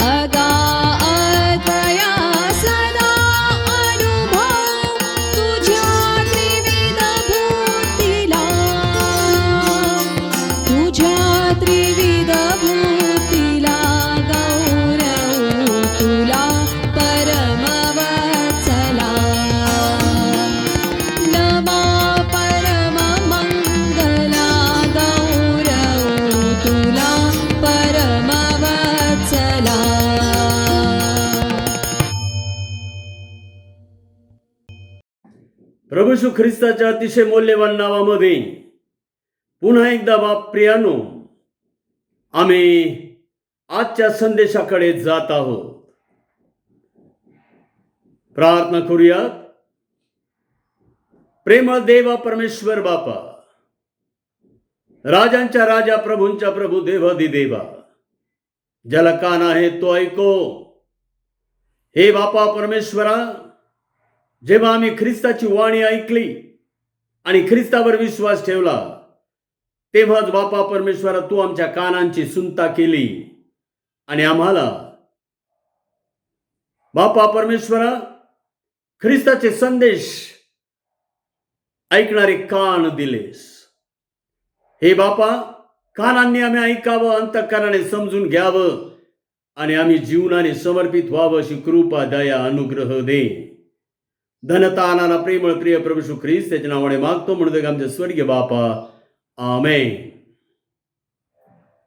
Speaker 4: अगात्वया सदा अनुभव तुझ्या त्रिविध भूतीला तुझ्या त्रिविध भूतीला गौरव तुला परमवत्सला नमा परममङ्गला गौरव तुला परमवत्सला
Speaker 3: प्रभू येशू ख्रिस्ताच्या अतिशय मौल्यवान नावामध्ये पुन्हा एकदा बाप प्रियानो, आम्ही आजच्या संदेशाकडे जात आहोत. प्रार्थना करूयात. प्रेमळ देवा परमेश्वर बापा, राजांच्या राजा प्रभूंच्या प्रभू देवाधिदेवा, ज्याला कान आहे तो ऐको. हे बापा परमेश्वरा, जेव्हा आम्ही ख्रिस्ताची वाणी ऐकली आणि ख्रिस्तावर विश्वास ठेवला, तेव्हाच बापा परमेश्वरा तू आमच्या कानांची सुनता केली आणि आम्हाला बापा परमेश्वरा ख्रिस्ताचे संदेश ऐकणारे कान दिलेस. हे बापा, कानांनी आम्ही ऐकावं, अंतःकरणाने समजून घ्यावं आणि आम्ही जीवनाने समर्पित व्हावं अशी कृपा दया अनुग्रह दे. धनतानाला प्रेमळ प्रिय प्रभू येशू ख्रिस्त त्याच्या नावाने मागतो म्हणतो आमचे स्वर्गीय बापा, आमेन.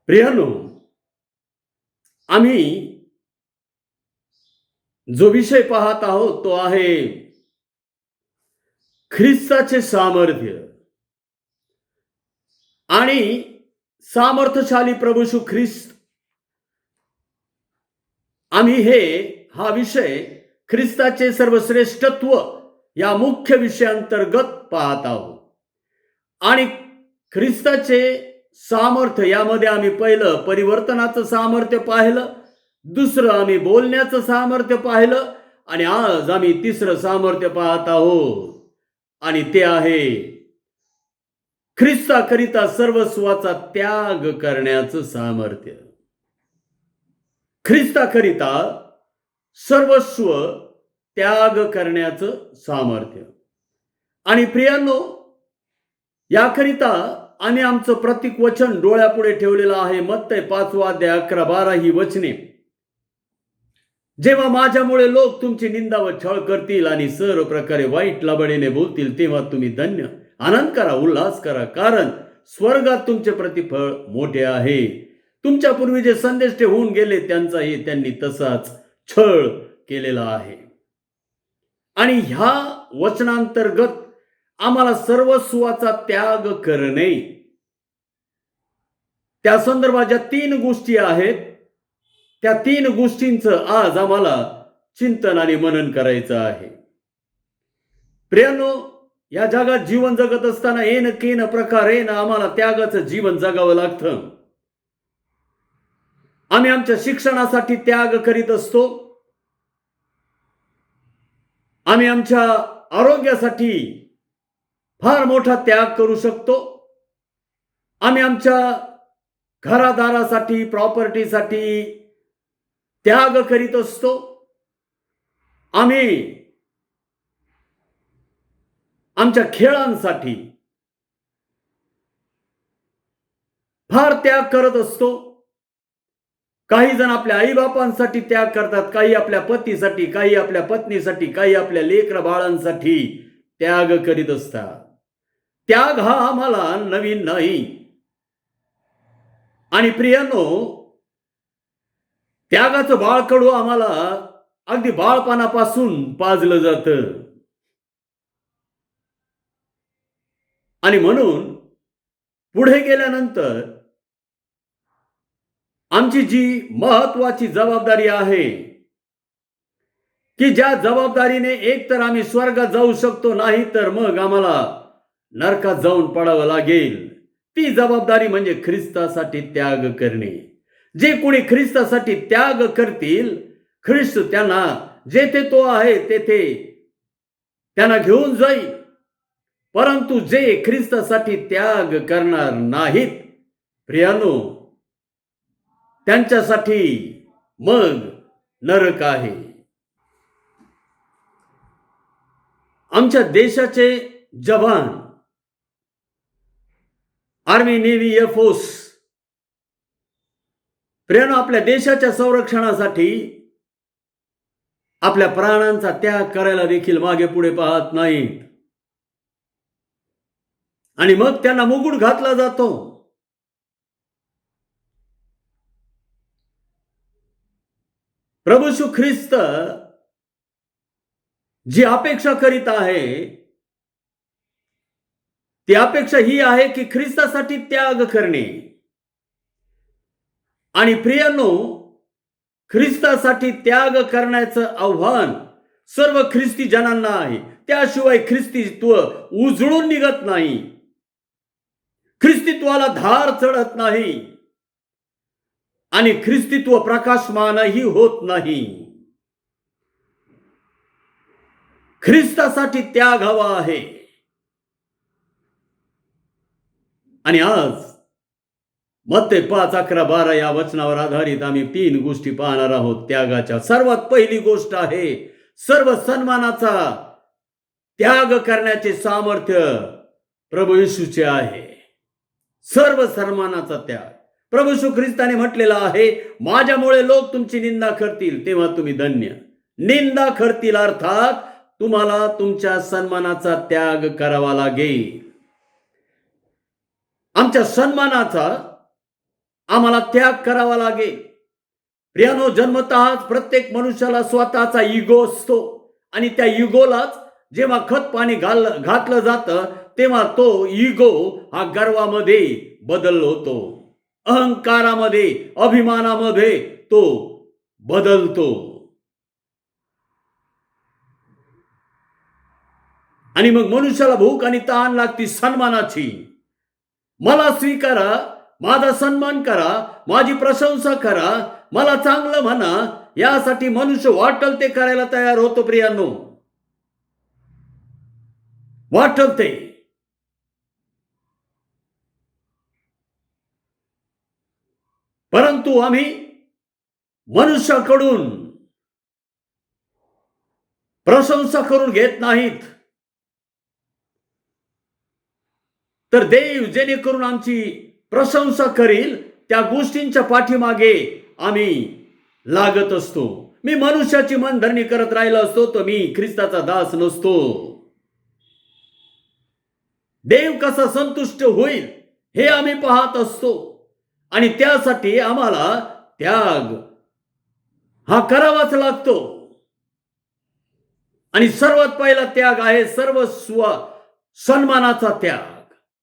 Speaker 3: प्रियानो, आम्ही जो विषय पाहत आहोत तो आहे ख्रिस्ताचे सामर्थ्य. आणि सामर्थ्यशाली प्रभू येशू ख्रिस्त, आम्ही हा विषय ख्रिस्ताचे सर्वश्रेष्ठत्व या मुख्य विषयांतर्गत पाहत आहोत. आणि ख्रिस्ताचे सामर्थ्य यामध्ये आम्ही पहिलं परिवर्तनाचं सामर्थ्य पाहिलं, दुसरं आम्ही बोलण्याचं सामर्थ्य पाहिलं आणि आज आम्ही तिसरं सामर्थ्य पाहत आहोत आणि ते आहे ख्रिस्ताकरिता सर्वस्वाचा त्याग करण्याचं सामर्थ्य. ख्रिस्ताकरिता सर्वस्व त्याग करण्याचं सामर्थ्य. आणि प्रियांनो, याकरिता आम्ही आमचं प्रतीक वचन डोळ्यापुढे ठेवलेलं आहे. मत्तय 5:11-12 ही वचने. जेव्हा माझ्यामुळे लोक तुमची निंदा व छळ करतील आणि सर्व प्रकारे वाईट लबाडीने बोलतील, तेव्हा तुम्ही धन्य आनंद करा, उल्हास करा, कारण स्वर्गात तुमचे प्रतिफळ मोठे आहे. तुमच्या पूर्वी जे संदेश होऊन गेले त्यांचाही त्यांनी तसाच छळ केलेला आहे. आणि ह्या वचनांतर्गत आम्हाला सर्वस्वाचा त्याग करणे, त्या संदर्भात ज्या 3 गोष्टी आहेत त्या 3 गोष्टींचं आज आम्हाला चिंतन आणि मनन करायचं आहे. प्रियांनो, या जगात जीवन जगत असताना येन केन प्रकारेन आम्हाला त्यागाचं जीवन जगावं लागतं. आम्ही आमच्या शिक्षणासाठी त्याग करीत असतो, आम्ही आमच्या आरोग्यासाठी फार मोठा त्याग करू शकतो, आम्ही आमच्या घरादारासाठी प्रॉपर्टीसाठी त्याग करीत असतो, आम्ही आमच्या खेळांसाठी फार त्याग करत असतो. काही जण आपल्या आईबापांसाठी त्याग करतात, काही आपल्या पतीसाठी, काही आपल्या पत्नीसाठी, काही आपल्या लेकरा बाळांसाठी त्याग करीत असतात. त्याग हा आम्हाला नवीन नाही. आणि प्रियांनो, त्यागाचं बाळकडू आम्हाला अगदी बाळपणापासून पाजलं जातं. आणि म्हणून पुढे गेल्यानंतर आमची जी महत्वाची जबाबदारी आहे की ज्या जबाबदारीने एक तर आम्ही स्वर्गात जाऊ शकतो, नाही तर मग आम्हाला नरकात जाऊन पडावं लागेल, ती जबाबदारी म्हणजे ख्रिस्तासाठी त्याग करणे. जे कोणी ख्रिस्तासाठी त्याग करतील, ख्रिस्त त्यांना जेथे तो आहे तेथे त्यांना घेऊन जाईल. परंतु जे ख्रिस्तासाठी त्याग करणार नाहीत, प्रियानो, त्यांच्यासाठी मग नरक आहे. आमच्या देशाचे जवान, आर्मी, नेव्ही, एअरफोर्स, प्रियानो, आपल्या देशाच्या संरक्षणासाठी आपल्या प्राणांचा त्याग करायला देखील मागे पुढे पाहत नाहीत. आणि मग त्यांना मुकुट घातला जातो. प्रभू येशू ख्रिस्त जी अपेक्षा करीत आहे, ती अपेक्षा ही आहे की ख्रिस्तासाठी त्याग करणे. आणि प्रियांनो, ख्रिस्तासाठी त्याग करण्याचं आव्हान सर्व ख्रिस्ती जनांना आहे. त्याशिवाय ख्रिस्तीत्व उजळून निघत नाही, ख्रिस्तीत्वाला धार चढत नाही आणि ख्रिस्तीत्व प्रकाशमानही होत नाही. ख्रिस्तासाठी त्याग हवा आहे. आणि आज मत्ते 5:11-12 या वचनावर आधारित आम्ही 3 गोष्टी पाहणार आहोत त्यागाच्या. सर्वात पहिली गोष्ट आहे, सर्व सन्मानाचा त्याग करण्याचे सामर्थ्य प्रभू येशूचे आहे. सर्व सन्मानाचा त्याग. प्रभू येशू ख्रिस्ताने म्हटलेला आहे, माझ्यामुळे लोक तुमची निंदा करतील तेव्हा तुम्ही धन्य. निंदा करतील अर्थात तुम्हाला तुमच्या सन्मानाचा त्याग करावा लागेल. आमच्या सन्मानाचा आम्हाला त्याग करावा लागेल. प्रियानो, जन्मतःच प्रत्येक मनुष्याला स्वतःचा इगो असतो आणि त्या इगोलाच जेव्हा खत पाणी घातलं जातं तेव्हा तो इगो हा गर्वामध्ये बदल होतो, अहंकारामध्ये, अभिमानामध्ये तो बदलतो. आणि मग मनुष्याला भूक आणि तहान लागती सन्मानाची. मला स्वीकारा, माझा सन्मान करा, माझी प्रशंसा करा, मला चांगलं म्हणा, यासाठी मनुष्य वाटल ते करायला तयार होतो. प्रियांनो, वाटल ते. परंतु आम्ही मनुष्याकडून प्रशंसा करून घेत नाहीत, तर देव जेणेकरून आमची प्रशंसा करील त्या गोष्टींच्या पाठीमागे आम्ही लागत असतो. मी मनुष्याची मनधरणी करत राहिला असतो तर मी ख्रिस्ताचा दास नसतो. देव कसा संतुष्ट होईल हे आम्ही पाहत असतो आणि त्यासाठी आम्हाला त्याग हा करावाच लागतो. आणि सर्वात पहिला त्याग आहे सर्वस्व सन्मानाचा त्याग.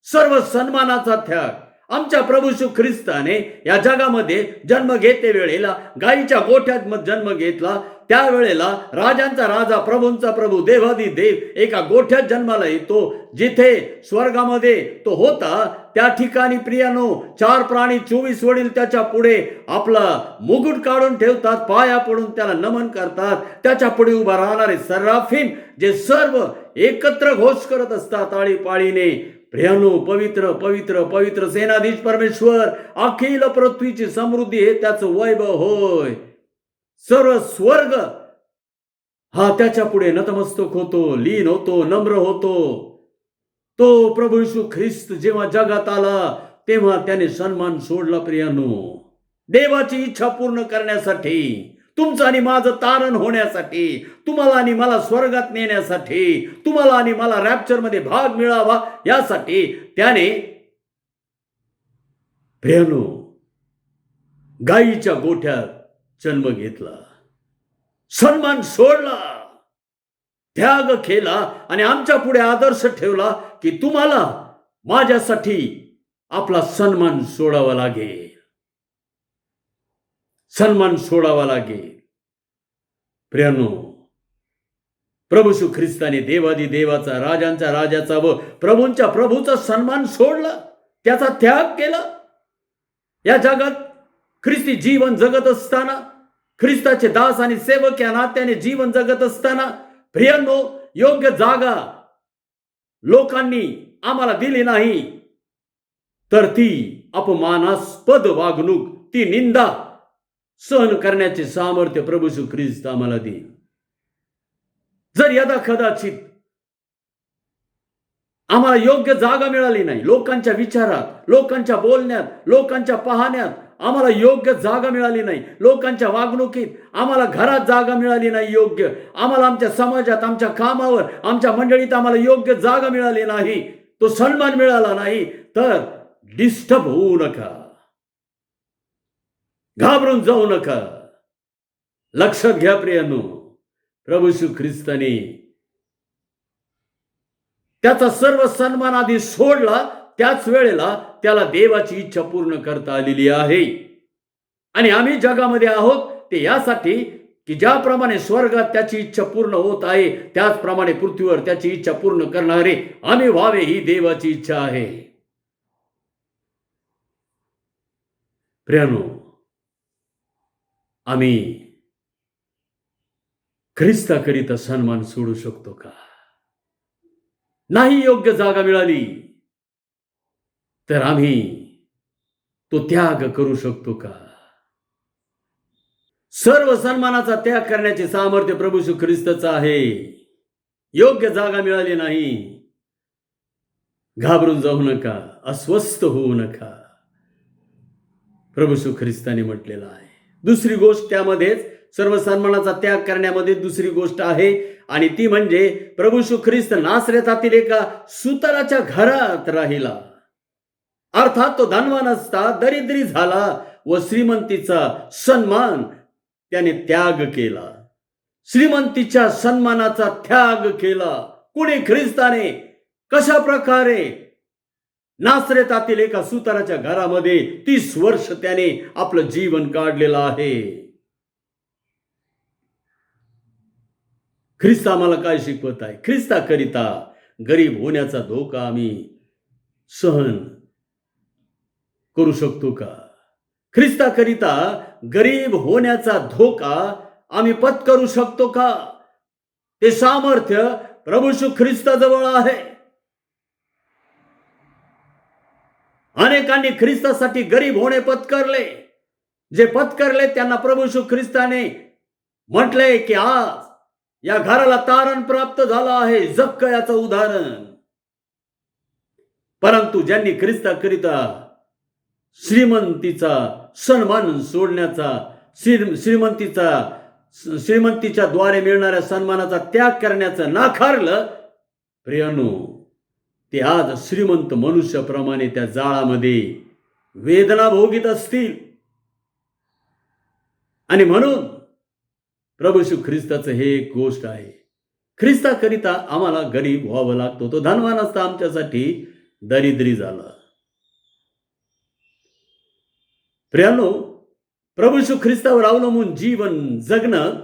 Speaker 3: सर्व सन्मानाचा त्याग. आमच्या प्रभू येशू ख्रिस्ताने या जगामध्ये जन्म घेते वेळेला गायीच्या गोठ्यात जन्म घेतला. त्यावेळेला राजांचा राजा, प्रभूंचा प्रभू, देवादी देव एका गोठ्यात जन्माला येतो. जिथे स्वर्गामध्ये तो होता त्या ठिकाणी प्रियानो 4 प्राणी 24 वडील त्याच्या पुढे आपला मुकुट काढून ठेवतात, पाया पडून त्याला नमन करतात. त्याच्या पुढे उभा राहणारे सराफीम जे सर्व एकत्र घोष करत असतात आळीपाळीने, प्रियानो, पवित्र पवित्र पवित्र सेनाधीश परमेश्वर, अखिल पृथ्वीची समृद्धी हे त्याचं वैभव होय. सर्व स्वर्ग हा त्याच्या पुढे नतमस्तक होतो, लीन होतो, नम्र होतो. तो प्रभू येशू ख्रिस्त जेव्हा जगात आला तेव्हा त्याने सन्मान सोडला. प्रियानो, देवाची इच्छा पूर्ण करण्यासाठी तुमचं आणि माझं तारण होण्यासाठी, तुम्हाला आणि मला स्वर्गात नेण्यासाठी, तुम्हाला आणि मला रॅप्चरमध्ये भाग मिळावा यासाठी त्याने प्रियानो गायीच्या गोठ्यात जन्म घेतला, सन्मान सोडला, त्याग केला आणि आमच्या पुढे आदर्श ठेवला की तुम्हाला माझ्यासाठी आपला सन्मान सोडावा लागेल, सन्मान सोडावा लागेल. प्रियानो, प्रभू येशू ख्रिस्ताने देवादी देवाचा, राजांच्या राजाचा व प्रभूंच्या प्रभूचा सन्मान सोडला, त्याचा त्याग केला. या जगात ख्रिस्ती जीवन जगत असताना, ख्रिस्ताचे दास आणि सेवक या नात्याने जीवन जगत असताना, प्रियांनो, योग्य जागा लोकांनी आम्हाला दिली नाही तर ती अपमानास्पद वागणूक, ती निंदा सहन करण्याचे सामर्थ्य प्रभू येशू ख्रिस्त आम्हाला देईल. जर यदा कदाचित आम्हाला योग्य जागा मिळाली नाही, लोकांच्या विचारात, लोकांच्या बोलण्यात, लोकांच्या पाहण्यात आम्हाला योग्य जागा मिळाली नाही, लोकांच्या वागणुकीत आम्हाला घरात जागा मिळाली नाही योग्य, आम्हाला आमच्या समाजात, आमच्या कामावर, आमच्या मंडळीत आम्हाला योग्य जागा मिळाली नाही, तो सन्मान मिळाला नाही, तर डिस्टर्ब होऊ नका, घाबरून जाऊ नका. लक्षात घ्या प्रियांनो, प्रभू येशू ख्रिस्ताने त्याचा सर्व सन्मान आधी सोडला, त्याच वेळेला त्याला देवाची इच्छा पूर्ण करता आलेली आहे. आणि आम्ही जगामध्ये आहोत ते यासाठी की ज्याप्रमाणे स्वर्गात त्याची इच्छा पूर्ण होत आहे, त्याचप्रमाणे पृथ्वीवर त्याची इच्छा पूर्ण करणारे आम्ही व्हावे, ही देवाची इच्छा आहे. प्रियानो, आम्ही ख्रिस्ताकरिता सन्मान सोडू शकतो का? नाही योग्य जागा मिळाली तर आम्ही तो त्याग करू शकतो का? सर्व सन्मानाचा त्याग करण्याचे सामर्थ्य प्रभू येशू ख्रिस्ताचं आहे. योग्य जागा मिळाली नाही, घाबरून जाऊ नका, अस्वस्थ होऊ नका. प्रभू येशू ख्रिस्ताने म्हटलेलं आहे. दुसरी गोष्ट त्यामध्येच, सर्व सन्मानाचा त्याग करण्यामध्ये दुसरी गोष्ट आहे, आणि ती म्हणजे प्रभू येशू ख्रिस्त नासरेतातील एका सुताराच्या घरात राहिला. अर्थात तो धनवान असता दरिद्री झाला व श्रीमंतीचा सन्मान त्याने त्याग केला. श्रीमंतीच्या सन्मानाचा त्याग केला. कुणी? ख्रिस्ताने. कशा प्रकारे? नासरेतातील एका सुताराच्या घरामध्ये 30 वर्ष त्याने आपलं जीवन काढलेलं आहे. ख्रिस्त आम्हाला काय शिकवत आहे? ख्रिस्ताकरिता गरीब होण्याचा धोका आम्ही सहन करू शकतो का? ख्रिस्ताकरिता गरीब होण्याचा धोका आम्ही पत्करू शकतो का? ते सामर्थ्य प्रभू येशू ख्रिस्ताजवळ आहे. अनेकांनी ख्रिस्तासाठी गरीब होणे पत्करले. जे पत्करले त्यांना प्रभू येशू ख्रिस्ताने म्हटले की आज या घराला तारण प्राप्त झालं आहे. जक्कयाचं उदाहरण. परंतु ज्यांनी ख्रिस्ताकरिता श्रीमंतीचा सन्मान सोडण्याचा, श्रीमंतीच्या द्वारे मिळणाऱ्या सन्मानाचा त्याग करण्याचं नाकारलं, प्रियानो, ते आज श्रीमंत मनुष्याप्रमाणे त्या जाळामध्ये वेदना भोगीत असतील. आणि म्हणून प्रभू येशू ख्रिस्ताचं हे एक गोष्ट आहे. ख्रिस्ताकरिता आम्हाला गरीब व्हावं लागतो. तो धनवान असता आमच्यासाठी दरिद्री झाला. प्रियानो, प्रभू येशू ख्रिस्तावर अवलंबून जीवन जगणं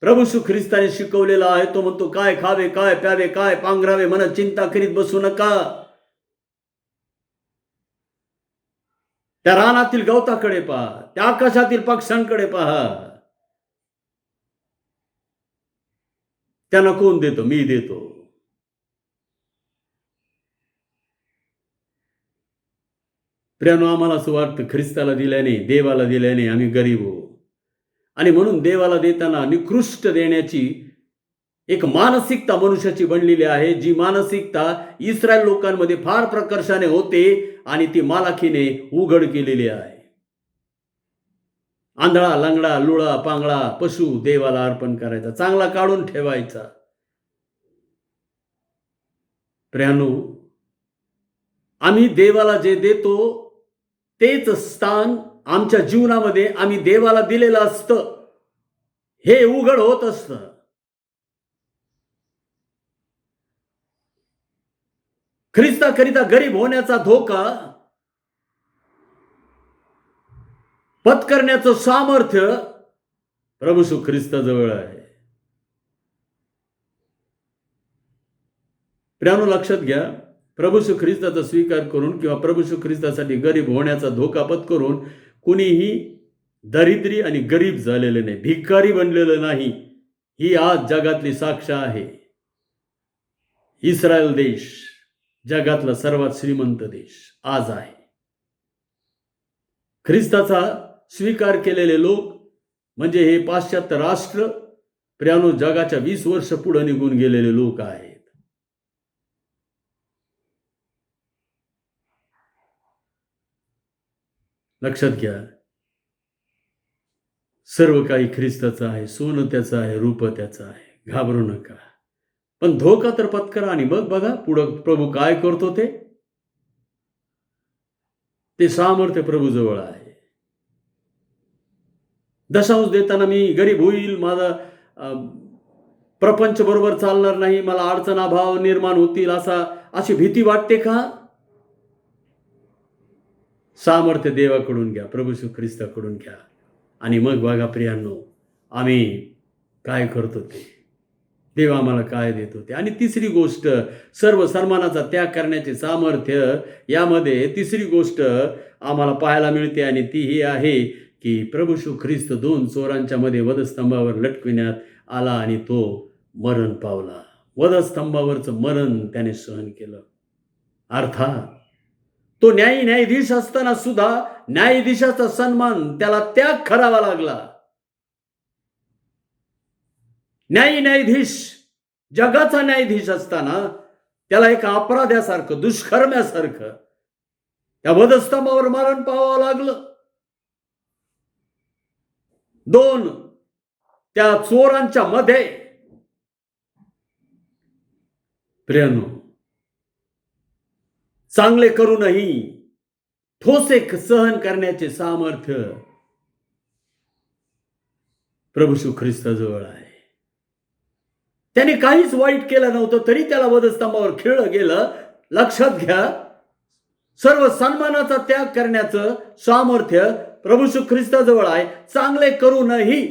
Speaker 3: प्रभू येशू ख्रिस्ताने शिकवलेला आहे. तो म्हणतो, काय खावे, काय प्यावे, काय पांघरावे, मन चिंता करीत बसू नका. त्या रानातील गवताकडे पहा, त्या आकाशातील पक्ष्यांकडे पहा. त्यांना कोण देतो? मी देतो. प्रियानो, आम्हाला असं वाटतं ख्रिस्ताला दिल्याने, देवाला दिल्याने आम्ही गरीब हो. आणि म्हणून देवाला देताना निकृष्ट देण्याची एक मानसिकता मनुष्याची बनलेली आहे. जी मानसिकता इस्रायल लोकांमध्ये फार प्रकर्षाने होते आणि ती मालाखीने उघड केलेली आहे. आंधळा, लंगडा, लुळा, पांगळा पशु देवाला अर्पण करायचा, चांगला काढून ठेवायचा. प्रियानो, आम्ही देवाला जे देतो तेच स्थान आमच्या जीवनामध्ये आम्ही देवाला दिलेलं असतं, हे उघड होत असतं. ख्रिस्ताकरिता गरीब होण्याचा धोका पत्करण्याचं सामर्थ्य प्रभू येशू ख्रिस्ताजवळ आहे. प्रियानो, लक्षात घ्या, प्रभू येशू ख्रिस्ताचा स्वीकार करून किंवा प्रभू येशू ख्रिस्तासाठी गरीब होण्याचा धोका पत्करून कुणीही दरिद्री आणि गरीब झालेले नाही, भिकारी बनलेलं नाही. ही आज जगातली साक्ष आहे. इस्रायल देश जगातला सर्वात श्रीमंत देश आज आहे. ख्रिस्ताचा स्वीकार केलेले लोक म्हणजे हे पाश्चात्य राष्ट्र प्रियानो जगाच्या 20 वर्ष पुढे निघून गेलेले लोक आहेत. लक्षात घ्या, सर्व काही ख्रिस्ताचं आहे, सोनं त्याचं आहे, रूप त्याचं आहे, घाबरू नका. पण धोका तर पत्करा आणि मग बघा पुढं प्रभू काय करतो. ते सामर्थ्य प्रभूजवळ आहे. दशांश देताना मी गरीब होईल, माझा प्रपंच बरोबर चालणार नाही, मला अडचण अभाव निर्माण होतील अशी भीती वाटते का? सामर्थ्य देवाकडून घ्या, प्रभू येशू ख्रिस्ताकडून घ्या आणि मग बघा प्रियांनो, आम्ही काय करतो ते, देव आम्हाला काय देतो ते. आणि तिसरी गोष्ट, सर्व सन्मानाचा त्याग करण्याचे सामर्थ्य. यामध्ये तिसरी गोष्ट आम्हाला पाहायला मिळते आणि ती ही आहे की प्रभू येशू ख्रिस्त 2 चोरांच्या मध्ये वधस्तंभावर लटकविण्यात आला आणि तो मरण पावला. वधस्तंभावरचं मरण त्याने सहन केलं. अर्थात तो न्यायाधीश असताना सुद्धा न्यायाधीशाचा सन्मान त्याला त्याग करावा लागला. न्यायाधीश, जगाचा न्यायाधीश असताना त्याला एका अपराध्यासारखं, दुष्कर्म्यासारखं त्या वधस्तंभावर मरण पाहावं लागलं. 2 त्या चोरांच्या मध्ये. प्रियानो, चांगले करूनही ठोसे सहन करण्याचे सामर्थ्य प्रभू येशू ख्रिस्ताजवळ आहे. त्याने काहीच वाईट केलं नव्हतं तरी त्याला वधस्तंभावर खिळलं गेलं. लक्षात घ्या, सर्व सन्मानाचा त्याग करण्याचं सामर्थ्य प्रभू येशू ख्रिस्ताजवळ आहे. चांगले करूनही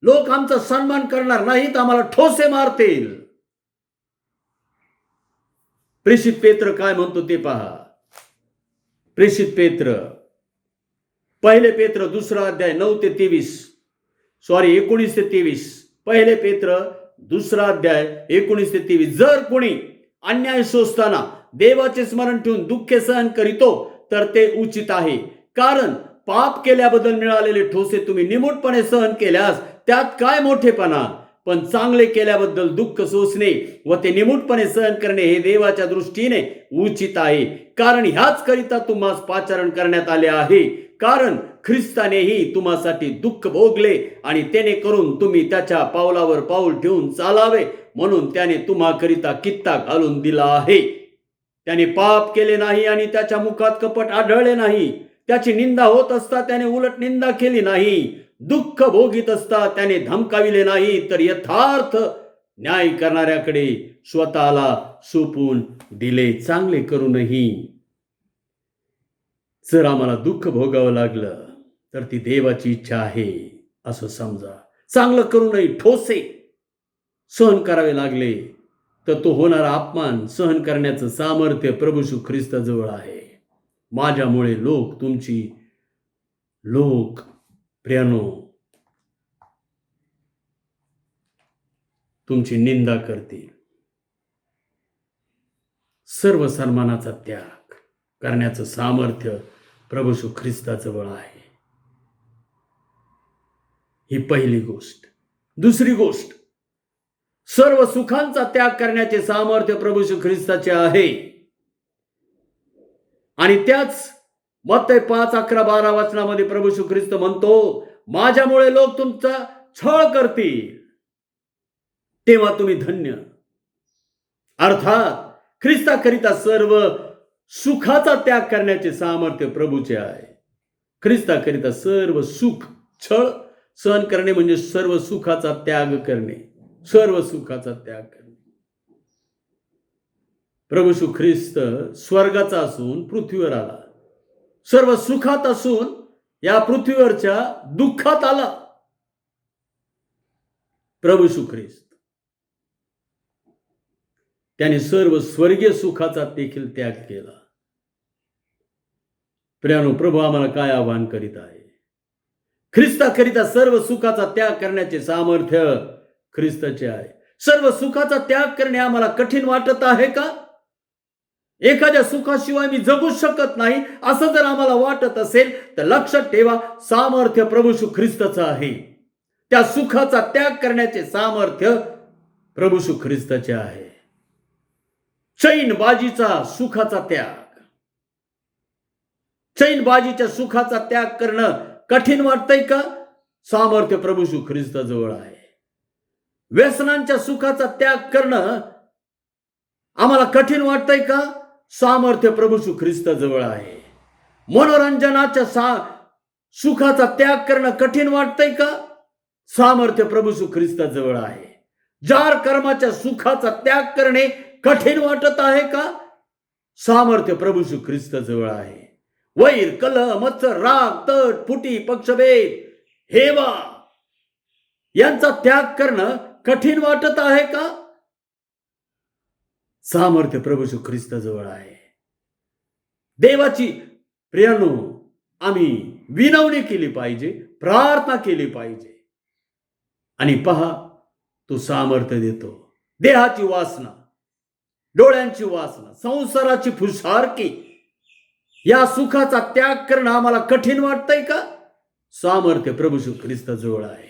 Speaker 3: लोक आमचा सन्मान करणार नाहीत, आम्हाला ठोसे मारतील. प्रेषित पेत्र काय म्हणतो ते पहा. प्रेषित पेत्र, 1 पेत्र 2 अध्याय 9 ते 23, 19 ते 23. 1 पेत्र 2 अध्याय 19 ते 23. जर कोणी अन्याय सोसताना देवाचे स्मरण ठेवून दुःखे सहन करीतो तर ते उचित आहे. कारण पाप केल्याबद्दल मिळालेले ठोसे तुम्ही निमूटपणे सहन केल्यास त्यात काय मोठेपणा. पण चांगले केल्याबद्दल दुःख सोसणे व ते निमूटपणे सहन करणे हे देवाच्या दृष्टीने उचित आहे. कारण ह्याच करिता तुम्हास पाचारण करण्यात आले आहे. कारण ख्रिस्तानेही तुम्हासाठी दुःख भोगले आणि त्याने करून तुम्ही त्याच्या पावलावर पाऊल ठेवून चालावे म्हणून त्याने तुम्हाकरिता कित्ता घालून दिला आहे. त्याने पाप केले नाही आणि त्याच्या मुखात कपट आढळले नाही. त्याची निंदा होत असता त्याने उलट निंदा केली नाही. दुःख भोगीत असता त्याने धमकाविले नाही, तर यथार्थ न्याय करणाऱ्याकडे स्वतःला सोपून दिले. चांगले करूनही जर आम्हाला दुःख भोगावं लागलं तर ती देवाची इच्छा आहे असं समजा. चांगलं करूनही ठोसे सहन करावे लागले तर तो होणारा अपमान सहन करण्याचं सामर्थ्य प्रभू येशू ख्रिस्ताजवळ आहे. माझ्यामुळे लोक प्रियानो तुमची निंदा करतील. सर्व सन्मानाचा त्याग करण्याचं सामर्थ्य प्रभू येशू ख्रिस्ताजवळ आहे. ही पहिली गोष्ट. दुसरी गोष्ट, सर्व सुखांचा त्याग करण्याचे सामर्थ्य प्रभू येशू ख्रिस्ताचे आहे. आणि त्याच मत्तई 5:11-12 वचनामध्ये प्रभू येशू ख्रिस्त म्हणतो, माझ्यामुळे लोक तुमचा छळ करतील, तेव्हा तुम्ही धन्य. अर्थात ख्रिस्ताकरिता सर्व सुखाचा त्याग करण्याचे सामर्थ्य प्रभूचे आहे. ख्रिस्ताकरिता सर्व सुख, छळ सहन करणे म्हणजे सर्व सुखाचा त्याग करणे, सर्व सुखाचा त्याग करणे. प्रभू येशू ख्रिस्त स्वर्गाचा असून पृथ्वीवर आला, सर्व सुखात असून या पृथ्वीवरच्या दुःखात आला. प्रभू येशू ख्रिस्त त्याने सर्व स्वर्गीय सुखाचा देखील त्याग केला. प्रियानो, प्रभू आम्हाला काय आवाहन करीत आहे? ख्रिस्ताकरिता सर्व सुखाचा त्याग करण्याचे सामर्थ्य ख्रिस्ताचे आहे. सर्व सुखाचा त्याग करणे आम्हाला कठीण वाटत आहे का? एखाद्या सुखाशिवाय मी जगू शकत नाही असं जर आम्हाला वाटत असेल तर लक्षात ठेवा, सामर्थ्य प्रभू येशू ख्रिस्ताचं आहे. त्या सुखाचा त्याग करण्याचे सामर्थ्य प्रभू येशू ख्रिस्ताचे आहे. चैनबाजीचा सुखाचा त्याग, चैनबाजीच्या सुखाचा त्याग करणं कठीण वाटतंय का? सामर्थ्य प्रभू येशू ख्रिस्ताजवळ आहे. व्यसनांच्या सुखाचा त्याग करणं आम्हाला कठीण वाटतंय का? सामर्थ्य प्रभू येशू ख्रिस्ताजवळ आहे. मनोरंजनाच्या सुखाचा त्याग करणं कठीण वाटतंय का? सामर्थ्य प्रभू येशू ख्रिस्ताजवळ आहे. जार कर्माच्या सुखाचा त्याग करणे कठीण वाटत आहे का? सामर्थ्य प्रभू येशू ख्रिस्ताजवळ आहे. वैर, कलह, मत्सर, राग, तट, फुटी, पक्षभेद, हेवा यांचा त्याग करणं कठीण वाटत आहे का? सामर्थ्य प्रभू येशू ख्रिस्ताजवळ आहे. देवाची प्रियानो, आम्ही विनवणी केली पाहिजे, प्रार्थना केली पाहिजे. आणि पहा, तो सामर्थ्य देतो. देहाची वासना, डोळ्यांची वासना, संसाराची फुसारकी या सुखाचा त्याग करणं आम्हाला कठीण वाटतंय का? सामर्थ्य प्रभू येशू ख्रिस्ताजवळ आहे.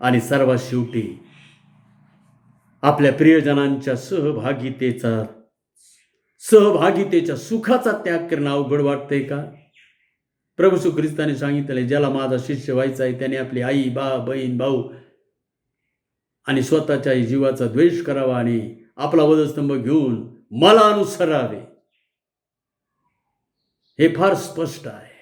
Speaker 3: आणि सर्वात शेवटी आपल्या प्रियजनांच्या सहभागितेच्या सुखाचा त्याग करणं अवघड वाटतंय का? प्रभू येशू ख्रिस्ताने सांगितले, ज्याला माझा शिष्य व्हायचा आहे त्याने आपली आई, बहीण, भाऊ आणि स्वतःच्या जीवाचा द्वेष करावा आणि आपला वधस्तंभ घेऊन मला अनुसरावे. हे फार स्पष्ट आहे.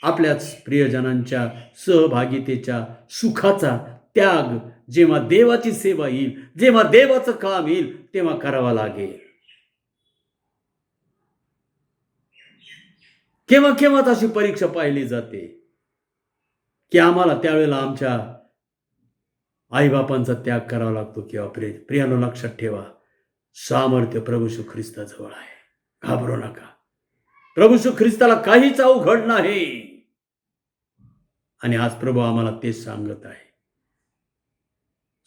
Speaker 3: आपल्याच प्रियजनांच्या सहभागितेच्या सुखाचा त्याग जेव्हा देवाची सेवा येईल, जेव्हा देवाचं काम येईल, तेव्हा करावा लागेल. केव्हा केव्हा अशी परीक्षा पाहिली जाते की आम्हाला त्यावेळेला आमच्या आईबापांचा त्याग करावा लागतो. किंवा प्रियानो, लक्षात ठेवा, सामर्थ्य प्रभू येशू ख्रिस्ताजवळ आहे. घाबरू नका. प्रभू येशू ख्रिस्ताला काहीच अवघड नाही. आणि आज प्रभू आम्हाला तेच सांगत आहे.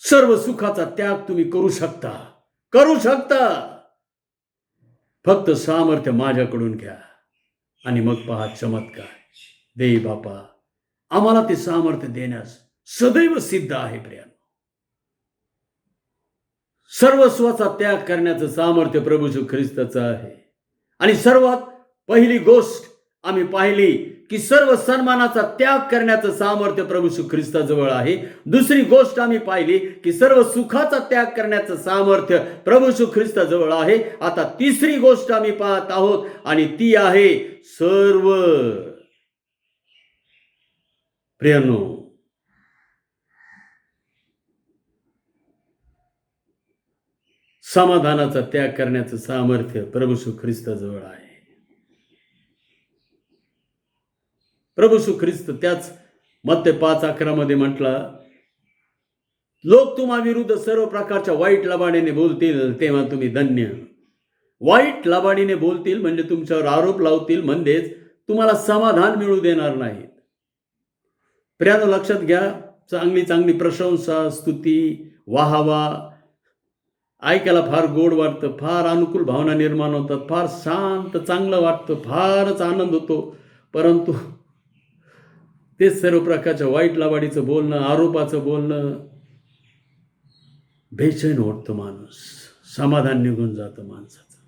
Speaker 3: सर्व सुखाचा त्याग तुम्ही करू शकता. फक्त सामर्थ्य माझ्याकडून घ्या आणि मग पहा चमत्कार. दे बापा, आम्हाला ते सामर्थ्य देण्यास सदैव सिद्ध आहे. प्रियानो, सर्वस्वाचा त्याग करण्याचं सामर्थ्य प्रभू येशू ख्रिस्ताचं आहे. आणि सर्वात पहिली गोष्ट आम्ही पाहिली की सर्व सन्मानाचा त्याग करण्याचं सामर्थ्य प्रभू येशू ख्रिस्ताजवळ आहे. दुसरी गोष्ट आम्ही पाहिली की सर्व सुखाचा त्याग करण्याचं सामर्थ्य प्रभू येशू ख्रिस्ताजवळ आहे. आता तिसरी गोष्ट आम्ही पाहत आहोत आणि ती आहे सर्व प्रियानो समाधानाचा त्याग करण्याचं सामर्थ्य प्रभू येशू ख्रिस्ताजवळ आहे. प्रभू येशू ख्रिस्त त्याच मत्ते 5:11 म्हटला, लोक तुम्हा विरुद्ध सर्व प्रकारच्या वाईट लबाडीने बोलतील तेव्हा तुम्ही धन्य. वाईट लबाडीने बोलतील म्हणजे तुमच्यावर आरोप लावतील, म्हणजेच तुम्हाला समाधान मिळू देणार नाहीत. प्रियानो, लक्षात घ्या, चांगली प्रशंसा, स्तुती, वाहवा ऐकायला फार गोड वाटतं, फार अनुकूल भावना निर्माण होतात, फार शांत चांगलं वाटतं, फारच आनंद होतो. परंतु तेच सर्व प्रकारच्या वाईट लबाडीचं बोलणं, आरोपाचं बोलणं बेचैन होतं. माणूस समाधान निघून जातं माणसाचं.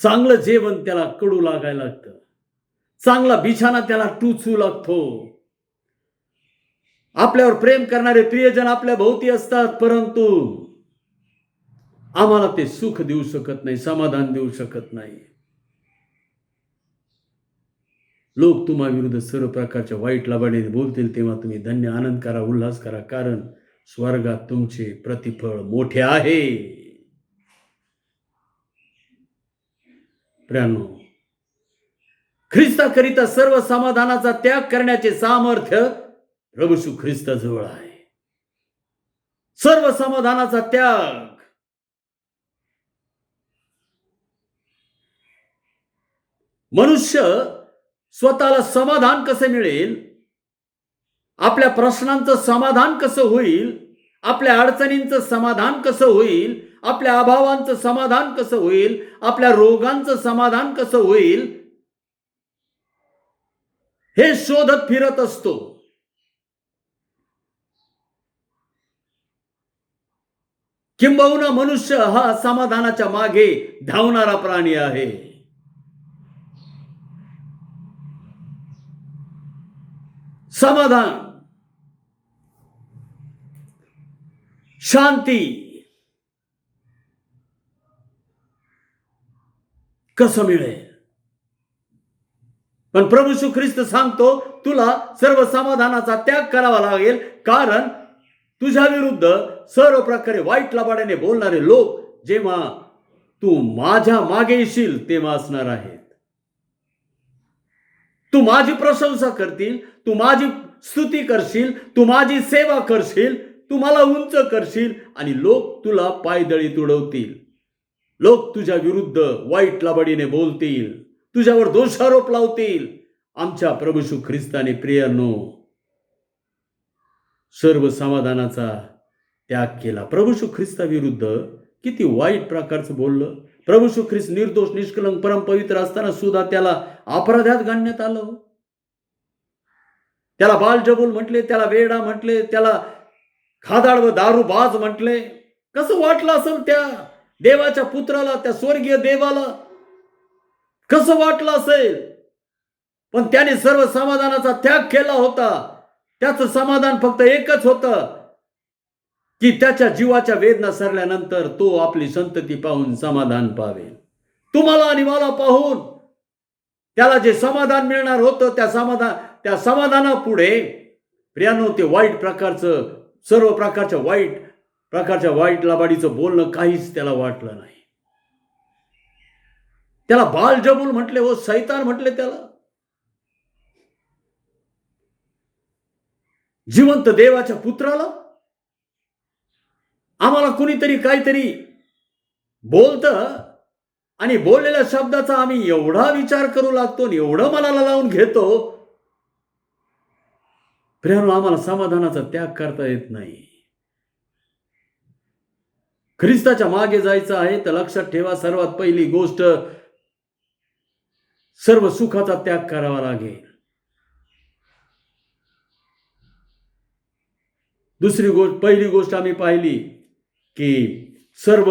Speaker 3: चांगलं जेवण त्याला कडू लागायला लागतं, चांगला बिछाना त्याला टुचू लागतो. आपल्यावर प्रेम करणारे प्रियजन आपल्या भोवती असतात, परंतु आम्हाला ते सुख देऊ शकत नाही, समाधान देऊ शकत नाही. लोक तुम्हा विरुद्ध सर्व प्रकारच्या वाईट लबाडीने बोलतील, तेव्हा तुम्ही धन्य आनंद करा, उल्हास करा, कारण स्वर्गात तुमचे प्रतिफळ मोठे आहे. प्रियांनो, ख्रिस्ताकरिता सर्व समाधानाचा त्याग करण्याचे सामर्थ्य प्रभू येशू ख्रिस्ताजवळ आहे. सर्व समाधानाचा त्याग. मनुष्य स्वतःला समाधान कसे मिळेल, आपल्या प्रश्नांचं समाधान कसं होईल, आपल्या अडचणींचं समाधान कसं होईल, आपल्या अभावांचं समाधान कसं होईल, आपल्या रोगांचं समाधान कसं होईल, हे शोधत फिरत असतो. किंबहुना मनुष्य हा समाधानाच्या मागे धावणारा प्राणी आहे. समाधान, शांती कसं मिळेल? पण प्रभू येशू ख्रिस्त सांगतो, तुला सर्व समाधानाचा त्याग करावा लागेल, कारण तुझ्या विरुद्ध सर्व प्रकारे वाईट लबाड्याने बोलणारे लोक जेव्हा तू माझ्या मागे येशील तेव्हा असणार आहेत. तू माझी प्रशंसा करतील, तू माझी स्तुती करशील, तू माझी सेवा करशील, तू मला उंच करशील आणि लोक तुला पायदळी तुडवतील. लोक तुझ्या विरुद्ध वाईट लबाडीने बोलतील, तुझ्यावर दोषारोप लावतील. आमच्या प्रभू येशू ख्रिस्ताने प्रियांनो सर्व समाधानाचा त्याग केला. प्रभू येशू ख्रिस्ताविरुद्ध किती वाईट प्रकारचं बोललं. प्रभू येशू ख्रिस्त निर्दोष, निष्कलंक, परमपवित्र असताना सुद्धा त्याला अपराध्यात गणण्यात आलं. त्याला बालजबूल म्हटले, त्याला वेडा म्हटले, त्याला खादाड व दारूबाज म्हटले. कसं वाटलं असेल त्या देवाच्या पुत्राला, त्या स्वर्गीय देवाला कसं वाटलं असेल? पण त्याने सर्व समाधानाचा त्याग केला होता. त्याचं समाधान फक्त एकच होतं की त्याच्या जीवाच्या वेदना सरल्यानंतर तो आपली संतती पाहून समाधान पावेल. तुम्हाला आणि मला पाहून त्याला जे समाधान मिळणार होतं, त्या समाधानापुढे प्रियांनो ते वाईट प्रकारचं, सर्व प्रकारच्या वाईट लबाडीचं बोलणं काहीच त्याला वाटलं नाही. त्याला बालजबूल म्हटले, हो शैतान म्हटले त्याला. जिवंत देवाच्या पुत्राला आम्हाला कुणीतरी काहीतरी बोलतं आणि बोललेल्या शब्दाचा आम्ही एवढा विचार करू लागतो आणि एवढं मनाला लावून घेतो. प्रियांनो, आम्हाला समाधानाचा त्याग करता येत नाही. ख्रिस्ताच्या मागे जायचं आहे तर लक्षात ठेवा, सर्वात पहिली गोष्ट सर्व सुखाचा त्याग करावा लागेल. पहिली गोष्ट आम्ही पाहिली की सर्व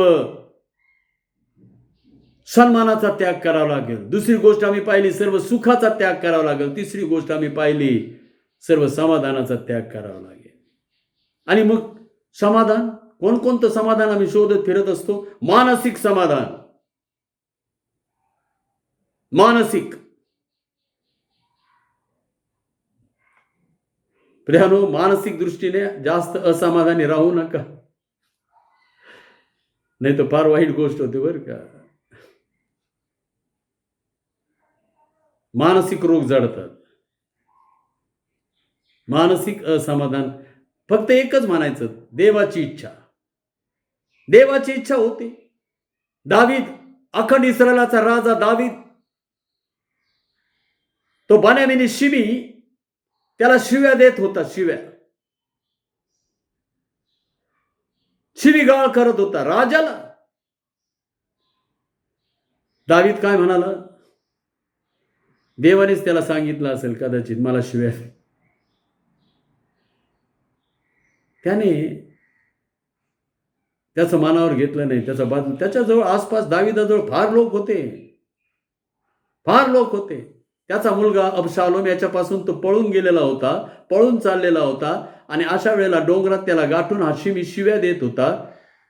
Speaker 3: सन्मानाचा त्याग करावा लागेल. दुसरी गोष्ट आम्ही पाहिली सर्व सुखाचा त्याग करावा लागेल. तिसरी गोष्ट आम्ही पाहिली सर्व समाधानाचा त्याग करावा लागेल. आणि मग समाधान, कोणकोणतं समाधान आम्ही शोधत फिरत असतो? मानसिक समाधान. मानसिक. प्रियांनो, मानसिक दृष्टीने जास्त असमाधानी राहू नका, नाही तर फार वाईट गोष्ट होते बरं का. मानसिक रोग जडतात. मानसिक असमाधान. फक्त एकच म्हणायचं, देवाची इच्छा. देवाची इच्छा होती. दावीद, अखंड इस्रायलाचा राजा दावीद, तो बेन्यामीनी शिमी त्याला शिव्या देत होता. शिवीगाळ करत होता राजाला. दावीद काय म्हणाला? देवानेच त्याला सांगितलं असेल कदाचित मला शिव्या. त्याने त्याचं मनावर घेतलं नाही. त्याच्याजवळ आसपास दाविदाजवळ फार लोक होते. त्याचा मुलगा अबशालोम याच्यापासून तो पळून गेलेला होता, पळून चाललेला होता. आणि अशा वेळेला डोंगरात त्याला गाठून हा शिमी शिव्या देत होता,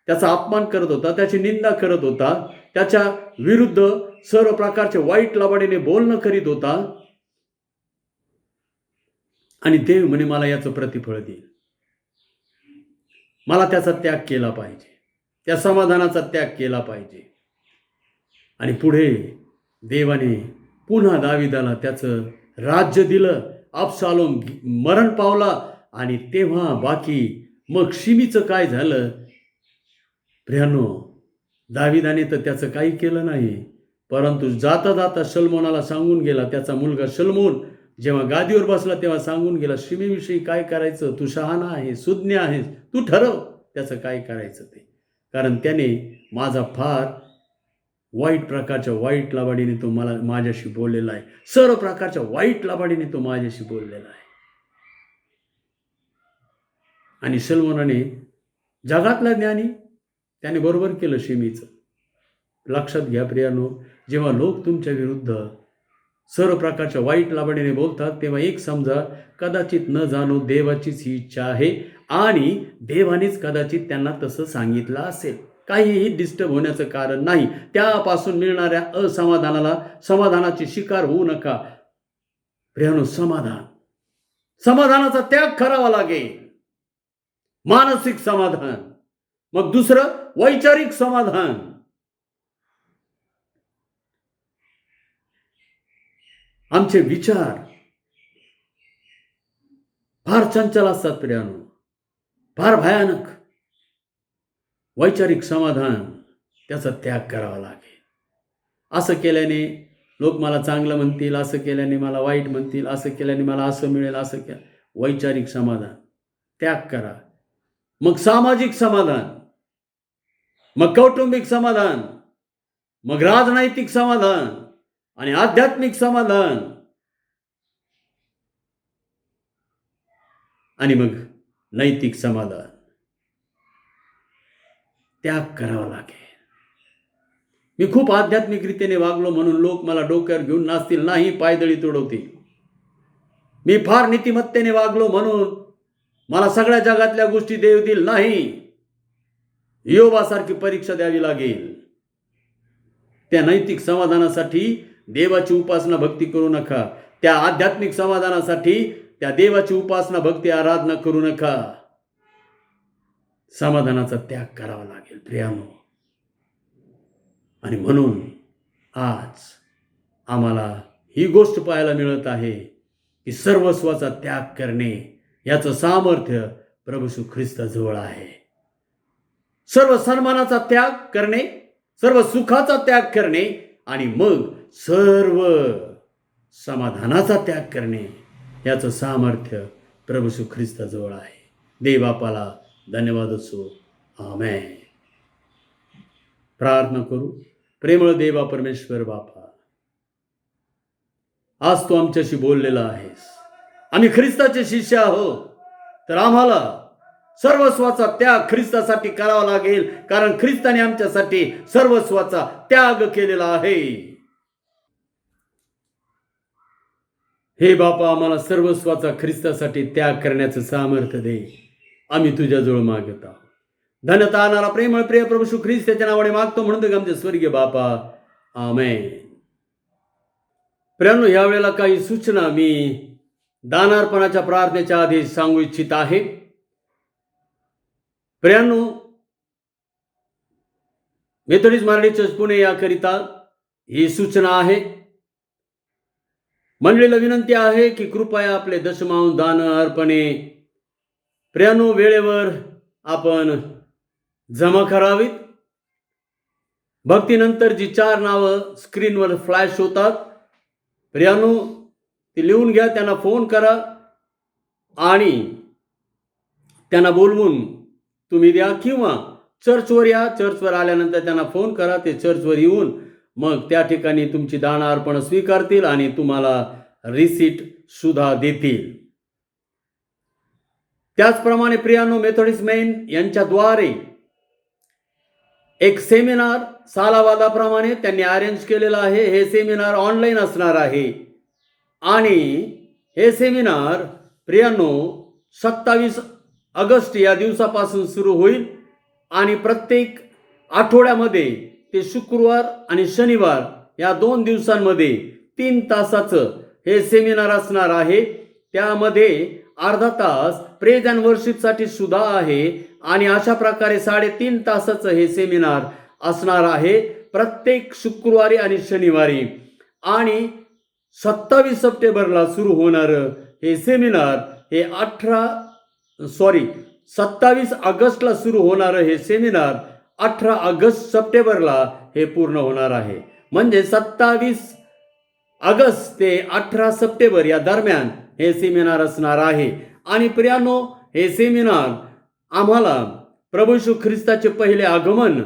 Speaker 3: त्याचा अपमान करत होता, त्याची निंदा करत होता, त्याच्या विरुद्ध सर्व प्रकारचे वाईट लबाडीने बोलणं करीत होता. आणि देव म्हणे मला याचं प्रतिफळ देईल. मला त्याचा त्याग केला पाहिजे, त्या समाधानाचा त्याग केला पाहिजे. आणि पुढे देवाने पुन्हा दाविदाला त्याचं राज्य दिलं. अबशालोम मरण पावला. आणि तेव्हा बाकी मग शिमीचं काय झालं प्रियानो, दाविदाने तर त्याचं काही केलं नाही, परंतु जाता जाता शल्मोनाला सांगून गेला. त्याचा मुलगा शल्मोन जेव्हा गादीवर बसला तेव्हा सांगून गेला, शिमीविषयी काय करायचं, तू शहाणा आहे, सुज्ञ आहेस, तू ठरव त्याचं काय करायचं ते. कारण त्याने माझा फार वाईट प्रकारच्या वाईट लाबाडीने तो माझ्याशी बोललेला आहे. सर्व प्रकारच्या वाईट लाबाडीने तो माझ्याशी बोललेला आहे. आणि सलमोनाने जगातला ज्ञानी त्याने बरोबर केलं शिमीचं. लक्षात घ्या प्रियानो, जेव्हा लोक तुमच्या विरुद्ध सर्व प्रकारच्या वाईट लाबाडीने बोलतात तेव्हा एक समजा, कदाचित न जाणो देवाचीच ही इच्छा आहे आणि देवानेच कदाचित त्यांना तसं सांगितलं असेल. काहीही डिस्टर्ब होण्याचं कारण नाही. त्यापासून मिळणाऱ्या असमाधानाला समाधानाची शिकार होऊ नका प्रियानो. समाधानाचा त्याग करावा लागेल. मानसिक समाधान, मग दुसरं वैचारिक समाधान. आमचे विचार फार चंचल असतात प्रियानो, फार भयानक. वैचारिक समाधान त्याचा त्याग करावा लागेल. असं केल्याने लोक मला चांगलं म्हणतील, असं केल्याने मला वाईट म्हणतील, असं केल्याने मला असं मिळेल, असं केलं. वैचारिक समाधान त्याग करा. मग सामाजिक समाधान, मग कौटुंबिक समाधान, मग राजनैतिक समाधान आणि आध्यात्मिक समाधान आणि मग नैतिक समाधान. त्याग करावा लागेल. मी खूप आध्यात्मिक रीतीने वागलो म्हणून लोक मला डोक्यावर घेऊन नाचतील नाही, पायदळी तुडवतील. मी फार नीतिमत्तेने वागलो म्हणून मला सगळ्या जगातल्या गोष्टी देव देईल नाही, योबासारखी परीक्षा द्यावी लागेल. त्या नैतिक समाधानासाठी देवाची उपासना भक्ती करू नका. त्या आध्यात्मिक समाधानासाठी त्या देवाची उपासना भक्ती आराधना करू नका. समाधानाचा त्याग करावा लागेल प्रियानो. आणि म्हणून आज आम्हाला ही गोष्ट पाहायला मिळत आहे की सर्वस्वाचा त्याग करणे याचं सामर्थ्य प्रभू येशू ख्रिस्ताजवळ आहे. सर्व सन्मानाचा त्याग करणे, सर्व सुखाचा त्याग करणे आणि मग सर्व समाधानाचा त्याग करणे याचं सामर्थ्य प्रभू येशू ख्रिस्ताजवळ आहे. देव बापाला धन्यवाद असो. आमेन. प्रार्थना करू. प्रेमळ देवा परमेश्वर बापा, आज तू आमच्याशी बोललेला आहेस. आम्ही ख्रिस्ताचे शिष्य आहोत, तर आम्हाला सर्वस्वाचा त्याग ख्रिस्तासाठी करावा लागेल, कारण ख्रिस्ताने आमच्यासाठी सर्वस्वाचा त्याग केलेला आहे. हे बापा, आम्हाला सर्वस्वाचा ख्रिस्तासाठी त्याग करण्याचं सामर्थ्य दे. आम्ही तुझ्याजवळ मागत आहोत. धन्यता आणणारा प्रेमळ प्रिय प्रभू येशू ख्रिस्त त्याच्या नावाने मागतो म्हणून आमचे स्वर्गीय बापा. आमेन. प्रियांनो, यावेळेला काही सूचना मी दानार्पणाच्या प्रार्थनेच्या आधी सांगू इच्छित आहे. प्रियांनो, मेथोडिस्ट मारडी चर्च पुणे याकरिता ही सूचना आहे. मंडळीला विनंती आहे की कृपया आपले दशमांश दान अर्पणे प्रियांनो वेळेवर आपण जमा करावीत. भक्तीनंतर जी 4 नावं स्क्रीनवर फ्लॅश होतात प्रियांनो, ती लिहून घ्या. त्यांना फोन करा आणि त्यांना बोलवून तुम्ही द्या, किंवा चर्चवर या. चर्चवर आल्यानंतर त्यांना फोन करा. ते चर्चवर येऊन मग त्या ठिकाणी तुमची दान अर्पण स्वीकारतील आणि तुम्हाला रिसीट सुद्धा देतील. त्याचप्रमाणे प्रियांनो, मेथोडिस्ट मेन यांच्याद्वारे एक सेमिनार सालावादाप्रमाणे त्यांनी अरेंज केलेला आहे. हे सेमिनार ऑनलाईन असणार आहे. आणि हे सेमिनार प्रियांनो 27 ऑगस्ट या दिवसापासून सुरू होईल आणि प्रत्येक आठवड्यामध्ये ते शुक्रवार आणि शनिवार या 2 दिवसांमध्ये 3 तासाचं हे सेमिनार असणार आहे. त्यामध्ये अर्धा तास प्रेज अँड वर्शिपसाठी सुद्धा आहे आणि अशा प्रकारे 3.5 तासाचं हे सेमिनार असणार आहे प्रत्येक शुक्रवारी आणि शनिवारी. आणि 27 सप्टेंबरला सुरू होणारं हे सेमिनार हे 27 ऑगस्टला सुरू होणारं हे सेमिनार 18 सप्टेंबरला हे पूर्ण होणार आहे. म्हणजे 27 ऑगस्ट ते 18 सप्टेंबर या दरम्यान हे सेमिनार असणार आहे. आणि प्रियांनो, हे सेमिनार आम्हाला प्रभू येशू ख्रिस्ताचे पहिले आगमन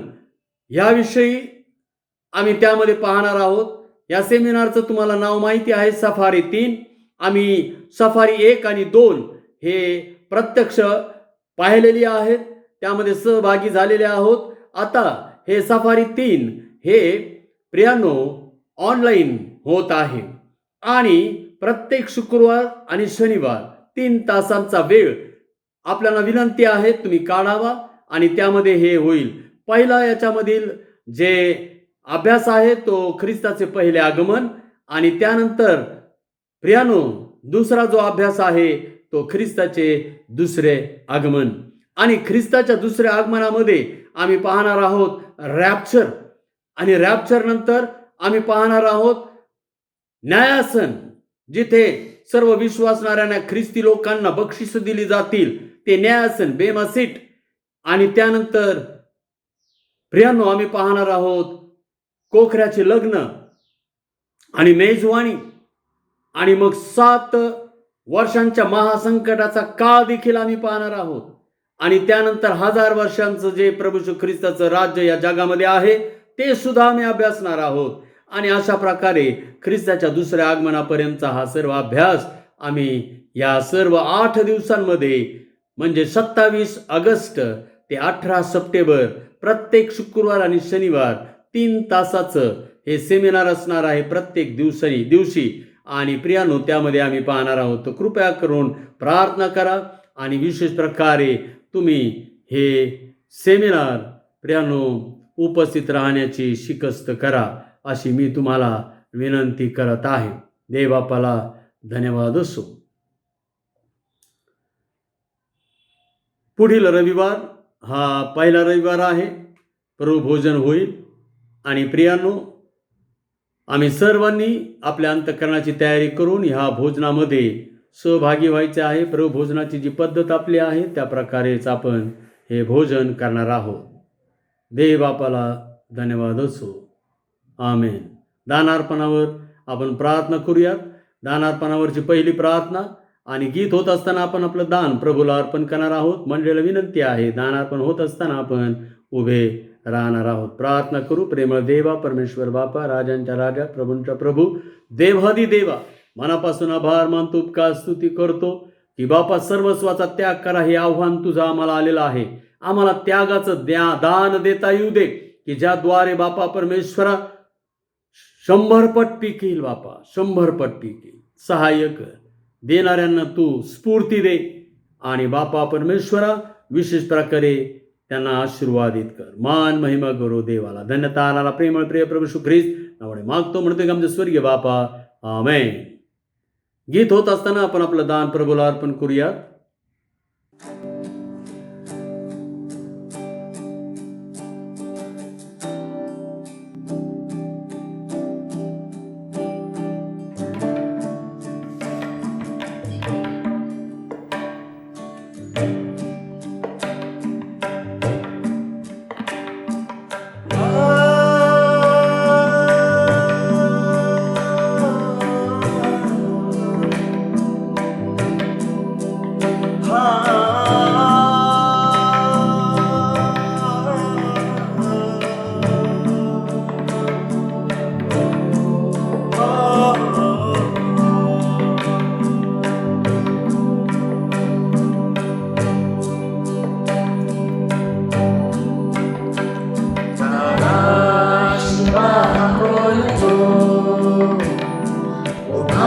Speaker 3: याविषयी आम्ही त्यामध्ये पाहणार आहोत. या सेमिनारचं तुम्हाला नाव माहिती आहे, सफारी 3. आम्ही सफारी 1 आणि 2 हे प्रत्यक्ष पाहिलेली आहेत, त्यामध्ये सहभागी झालेले आहोत. आता हे सफारी 3 हे प्रियांनो ऑनलाईन होत आहे आणि प्रत्येक शुक्रवार आणि शनिवार 3 तासांचा वेळ आपल्याला विनंती आहे तुम्ही काढावा आणि त्यामध्ये हे होईल. पहिला याच्यामधील जे अभ्यास आहे तो ख्रिस्ताचे पहिले आगमन आणि त्यानंतर प्रियांनो दुसरा जो अभ्यास आहे तो ख्रिस्ताचे दुसरे आगमन. आणि ख्रिस्ताच्या दुसऱ्या आगमनामध्ये आम्ही पाहणार आहोत रॅप्चर आणि रॅप्चर नंतर आम्ही पाहणार आहोत न्यायासन, जिथे सर्व विश्वासणाऱ्यांना ख्रिस्ती लोकांना बक्षिस दिली जातील, ते न्यायासन बेमा सीट. आणि त्यानंतर प्रियांनो आम्ही पाहणार आहोत कोखऱ्याचे लग्न आणि मेजवानी आणि मग 7 वर्षांच्या महासंकटाचा काळ देखील आम्ही पाहणार आहोत. आणि त्यानंतर 1000 वर्षांचं जे प्रभू येशू ख्रिस्ताचं राज्य या जगामध्ये आहे ते सुद्धा आम्ही अभ्यासणार आहोत. आणि अशा प्रकारे ख्रिस्ताच्या दुसऱ्या आगमनापर्यंतचा हा सर्व अभ्यास आम्ही या सर्व 8 दिवसांमध्ये म्हणजे 27 ऑगस्ट ते 18 सप्टेंबर प्रत्येक शुक्रवार आणि शनिवार 3 तासाचं हे सेमिनार असणार आहे प्रत्येक दिवशी. आणि प्रियांनो त्यामध्ये आम्ही पाहणार आहोत. तर कृपया करून प्रार्थना करा आणि विशेष प्रकारे तुम्ही हे सेमिनार प्रियांनो उपस्थित राहण्याची शिकस्त करा अशी मी तुम्हाला विनंती करत आहे. देवबापाला धन्यवाद असो. पुढील रविवार हा पहिला रविवार आहे, प्रभुभोजन होईल. आणि प्रियांनो आम्ही सर्वांनी आपल्या अंतःकरणाची तयारी करून ह्या भोजनामध्ये सहभागी व्हायचे आहे. प्रभुभोजनाची जी पद्धत आपली आहे त्या प्रकारेच आपण हे भोजन करणार आहोत. देवबापाला धन्यवाद असो. आमेन. दानार्पणावर आपण प्रार्थना करूयात. दानार्पणावरची पहिली प्रार्थना आणि गीत होत असताना आपण आपलं दान प्रभूला अर्पण करणार आहोत. मंडळीला विनंती आहे दानार्पण होत असताना आपण उभे राहणार आहोत. प्रार्थना करू. प्रेमळ देवा, परमेश्वर बापा, राजांच्या राजा, प्रभूंचा प्रभू, देवादी देवा, मनापासून आभार मानतो, उपकार स्तुती करतो की बापा सर्वस्वाचा त्याग करा हे आव्हान तुझं आम्हाला आलेलं आहे. आम्हाला त्यागाचं दान देता येऊ दे की ज्याद्वारे बापा परमेश्वरा 100 पट पीक येईल. बापा 100 पट पीक येईल. सहाय्य कर. देणाऱ्यांना तू स्फूर्ती दे आणि बापा परमेश्वरा विशेष प्रकारे त्यांना आशीर्वादित कर. मान महिमा करो देवाला. धन्यता आला प्रेमळ प्रिय प्रभू येशू ख्रिस्त नावाने मागतो म्हणतो की आमचे स्वर्गीय बापा. आमेन. गीत होत असताना आपण आपलं दान प्रभूला अर्पण करूयात.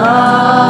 Speaker 2: Ah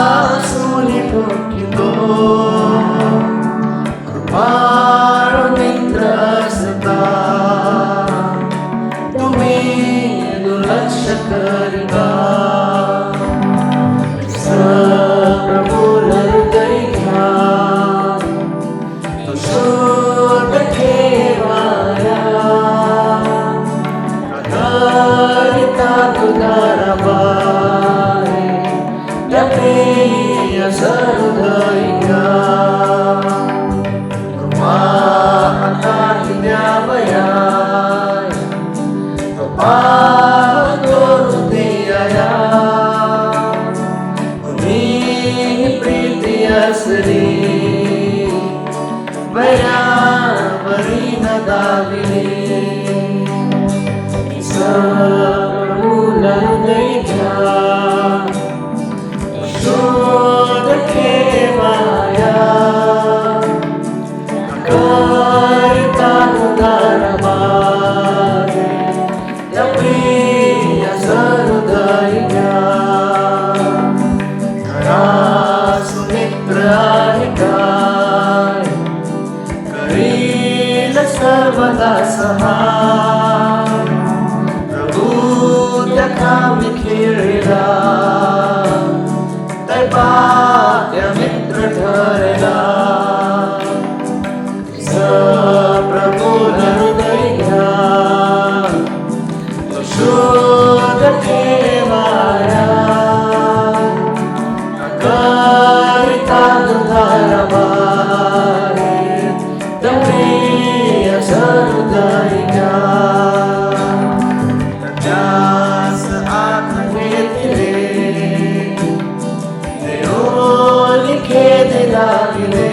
Speaker 2: सामी खेळला दैवात्य मित्र ठरला प्रभू हृदय घ्या तो शोध ठेवाया करिता दुधार बारे तप्रिय हृदय घ्या त्यास आत घेतले लिखे लागले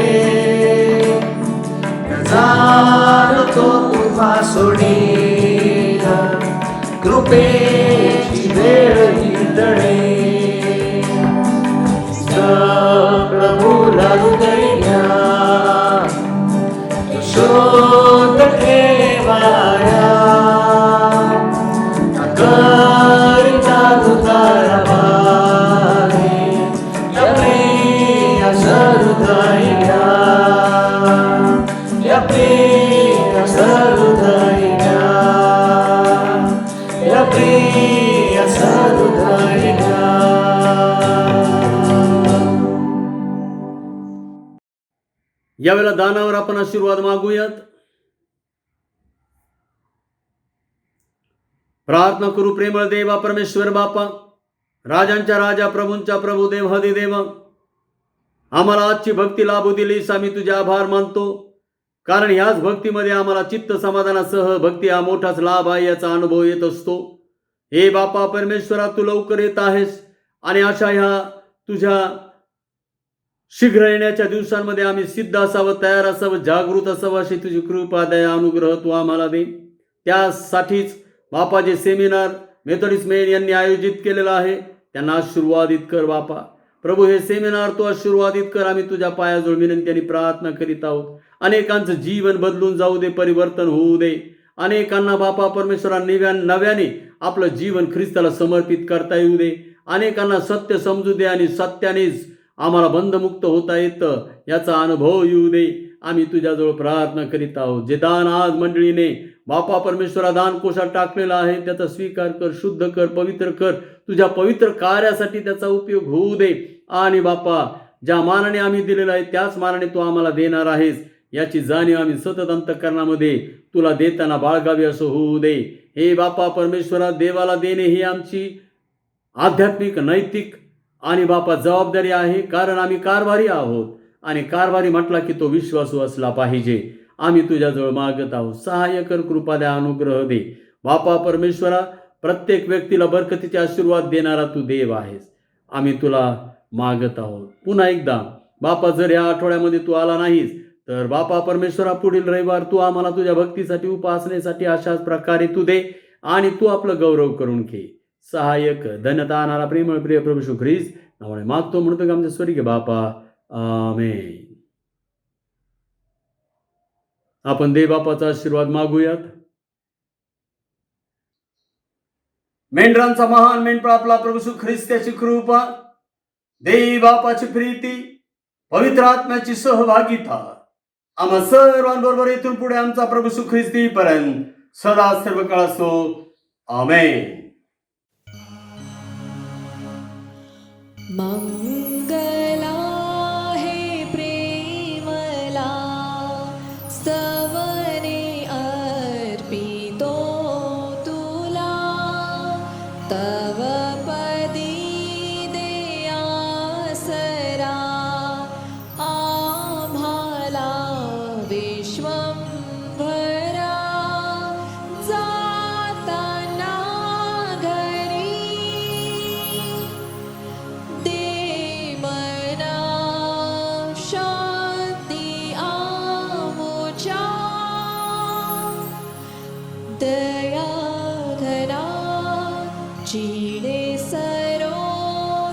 Speaker 2: जाणतो तुझा सोडीला कृपेची वेळ हिंदणे प्रभूला हृदय घ्या शोध ठेवाया करिता तुझा बारे प्रिय हृदय घ्या या प्रिय हृदय घ्या या प्रिय हृदय घ्या
Speaker 3: यावेळेला दानावर आपण आशीर्वाद मागूयात. प्रार्थना करू. प्रेमळ देवा परमेश्वर बापा, राजांच्या राजा, प्रभूंच्या प्रभू, देव हदे देवा, आम्हाला आजची भक्ती लाभू दिलीस. आम्ही तुझे आभार मानतो, कारण ह्याच भक्तीमध्ये आम्हाला चित्त समाधानासह भक्ती हा मोठाच लाभ आहे याचा अनुभव येत असतो. हे बापा परमेश्वरा, तू लवकर येत आहेस आणि अशा ह्या तुझ्या शीघ्र येण्याच्या दिवसांमध्ये आम्ही सिद्ध असावं, तयार असावं, जागृत असावं अशी तुझी कृपा, दया, अनुग्रह तू आम्हाला दे. त्यासाठीच बापा जे सेमिनार मेथोडिस्ट मेन यांनी आयोजित केलेलं आहे त्यांना आशीर्वादित कर बापा. प्रभू हे सेमिनार तू आशीर्वादित कर. आम्ही तुझ्या पायाजवळ विनंती आणि प्रार्थना करीत आहोत. अनेकांचं जीवन बदलून जाऊ दे, परिवर्तन होऊ दे. अनेकांना बापा परमेश्वरा नव्याने आपलं जीवन ख्रिस्ताला समर्पित करता येऊ दे. अनेकांना सत्य समजू दे आणि सत्यानेच आम्हाला बंधमुक्त होता येतं याचा अनुभव येऊ दे. आम्ही तुझ्याजवळ प्रार्थना करीत आहोत. जे दान आज मंडळीने बापा परमेश्वरा दान कोशात टाकलेलं आहे त्याचा स्वीकार कर, शुद्ध कर, पवित्र कर. तुझ्या पवित्र कार्यासाठी त्याचा उपयोग होऊ दे. आणि बापा ज्या मानाने आम्ही दिलेला आहे त्याच मानाने तू आम्हाला देणार आहेस याची जाणीव आम्ही सतत अंतःकरणामध्ये तुला देताना बाळगावी असं होऊ दे. हे बापा परमेश्वरा, देवाला देणे ही आमची आध्यात्मिक, नैतिक आणि बापा जबाबदारी आहे, कारण आम्ही कारभारी आहोत आणि कारभारी म्हटला की तो विश्वासू असला पाहिजे. आम्ही तुझ्याजवळ मागत आहोत. सहाय्य कर, कृपा द्या, अनुग्रह दे. बापा परमेश्वरा, प्रत्येक व्यक्तीला बरकतीचे आशीर्वाद देणारा तू देव आहेस. आम्ही तुला मागत आहोत. पुन्हा एकदा बापा, जर या आठवड्यामध्ये तू आला नाहीस तर बापा परमेश्वरा पुढील रविवार तू आम्हाला तुझ्या भक्तीसाठी, उपासनेसाठी अशाच प्रकारे तू दे आणि तू आपलं गौरव करून घे. सहाय्यक, धन्यता आणणारा प्रेमळ प्रिय प्रभू येशू ख्रिस्त नावाने मागतो, म्हणतो की आमच्या स्वर्गीय बापा, आमेन. आपण देव बापाचा आशीर्वाद मागूयात. मेंढरांचा महान मेंढपाळ आपला प्रभू येशू ख्रिस्ताची कृपा, देव बापाची प्रीती, पवित्र आत्म्याची सहभागिता आम्हा सर्वांबरोबर इथून पुढे आमचा प्रभू येशू ख्रिस्त येईपर्यंत सदा सर्व काळ असो. आमेन.
Speaker 4: मंगला हे प्रेमला स्तवने अर्पितो तुला, तव पदी दे आसरा आम्हाला विश्वंभरा. जाताना घरी दे मना शांती आमुच्या, दया घना चिडे सरो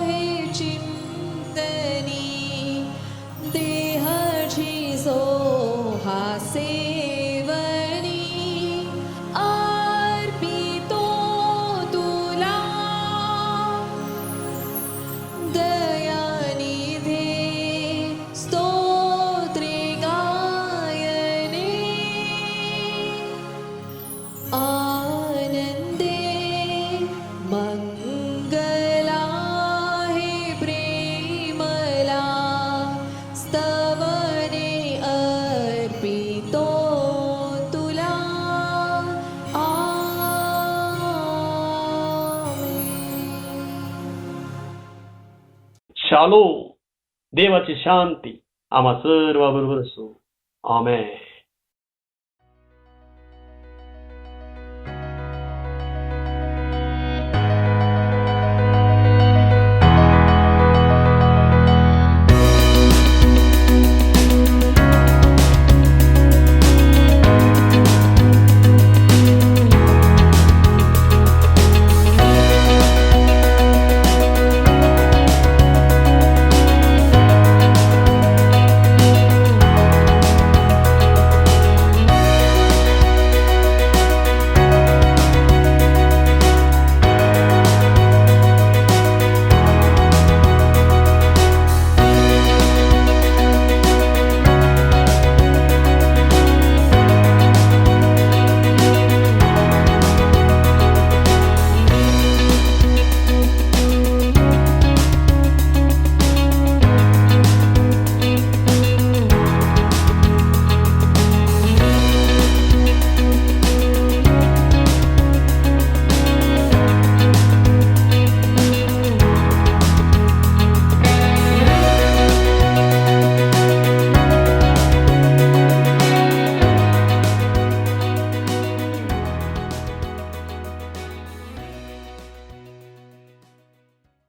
Speaker 4: हे चिंतनी, देहाची सोहा सेवनी अर्पितो तुला. दयानिधे स्तोत्रे गायने, आनंदे मंगले
Speaker 3: शालो देवाची शांती आम्हा सर्वाबरोबर असो. आमेन.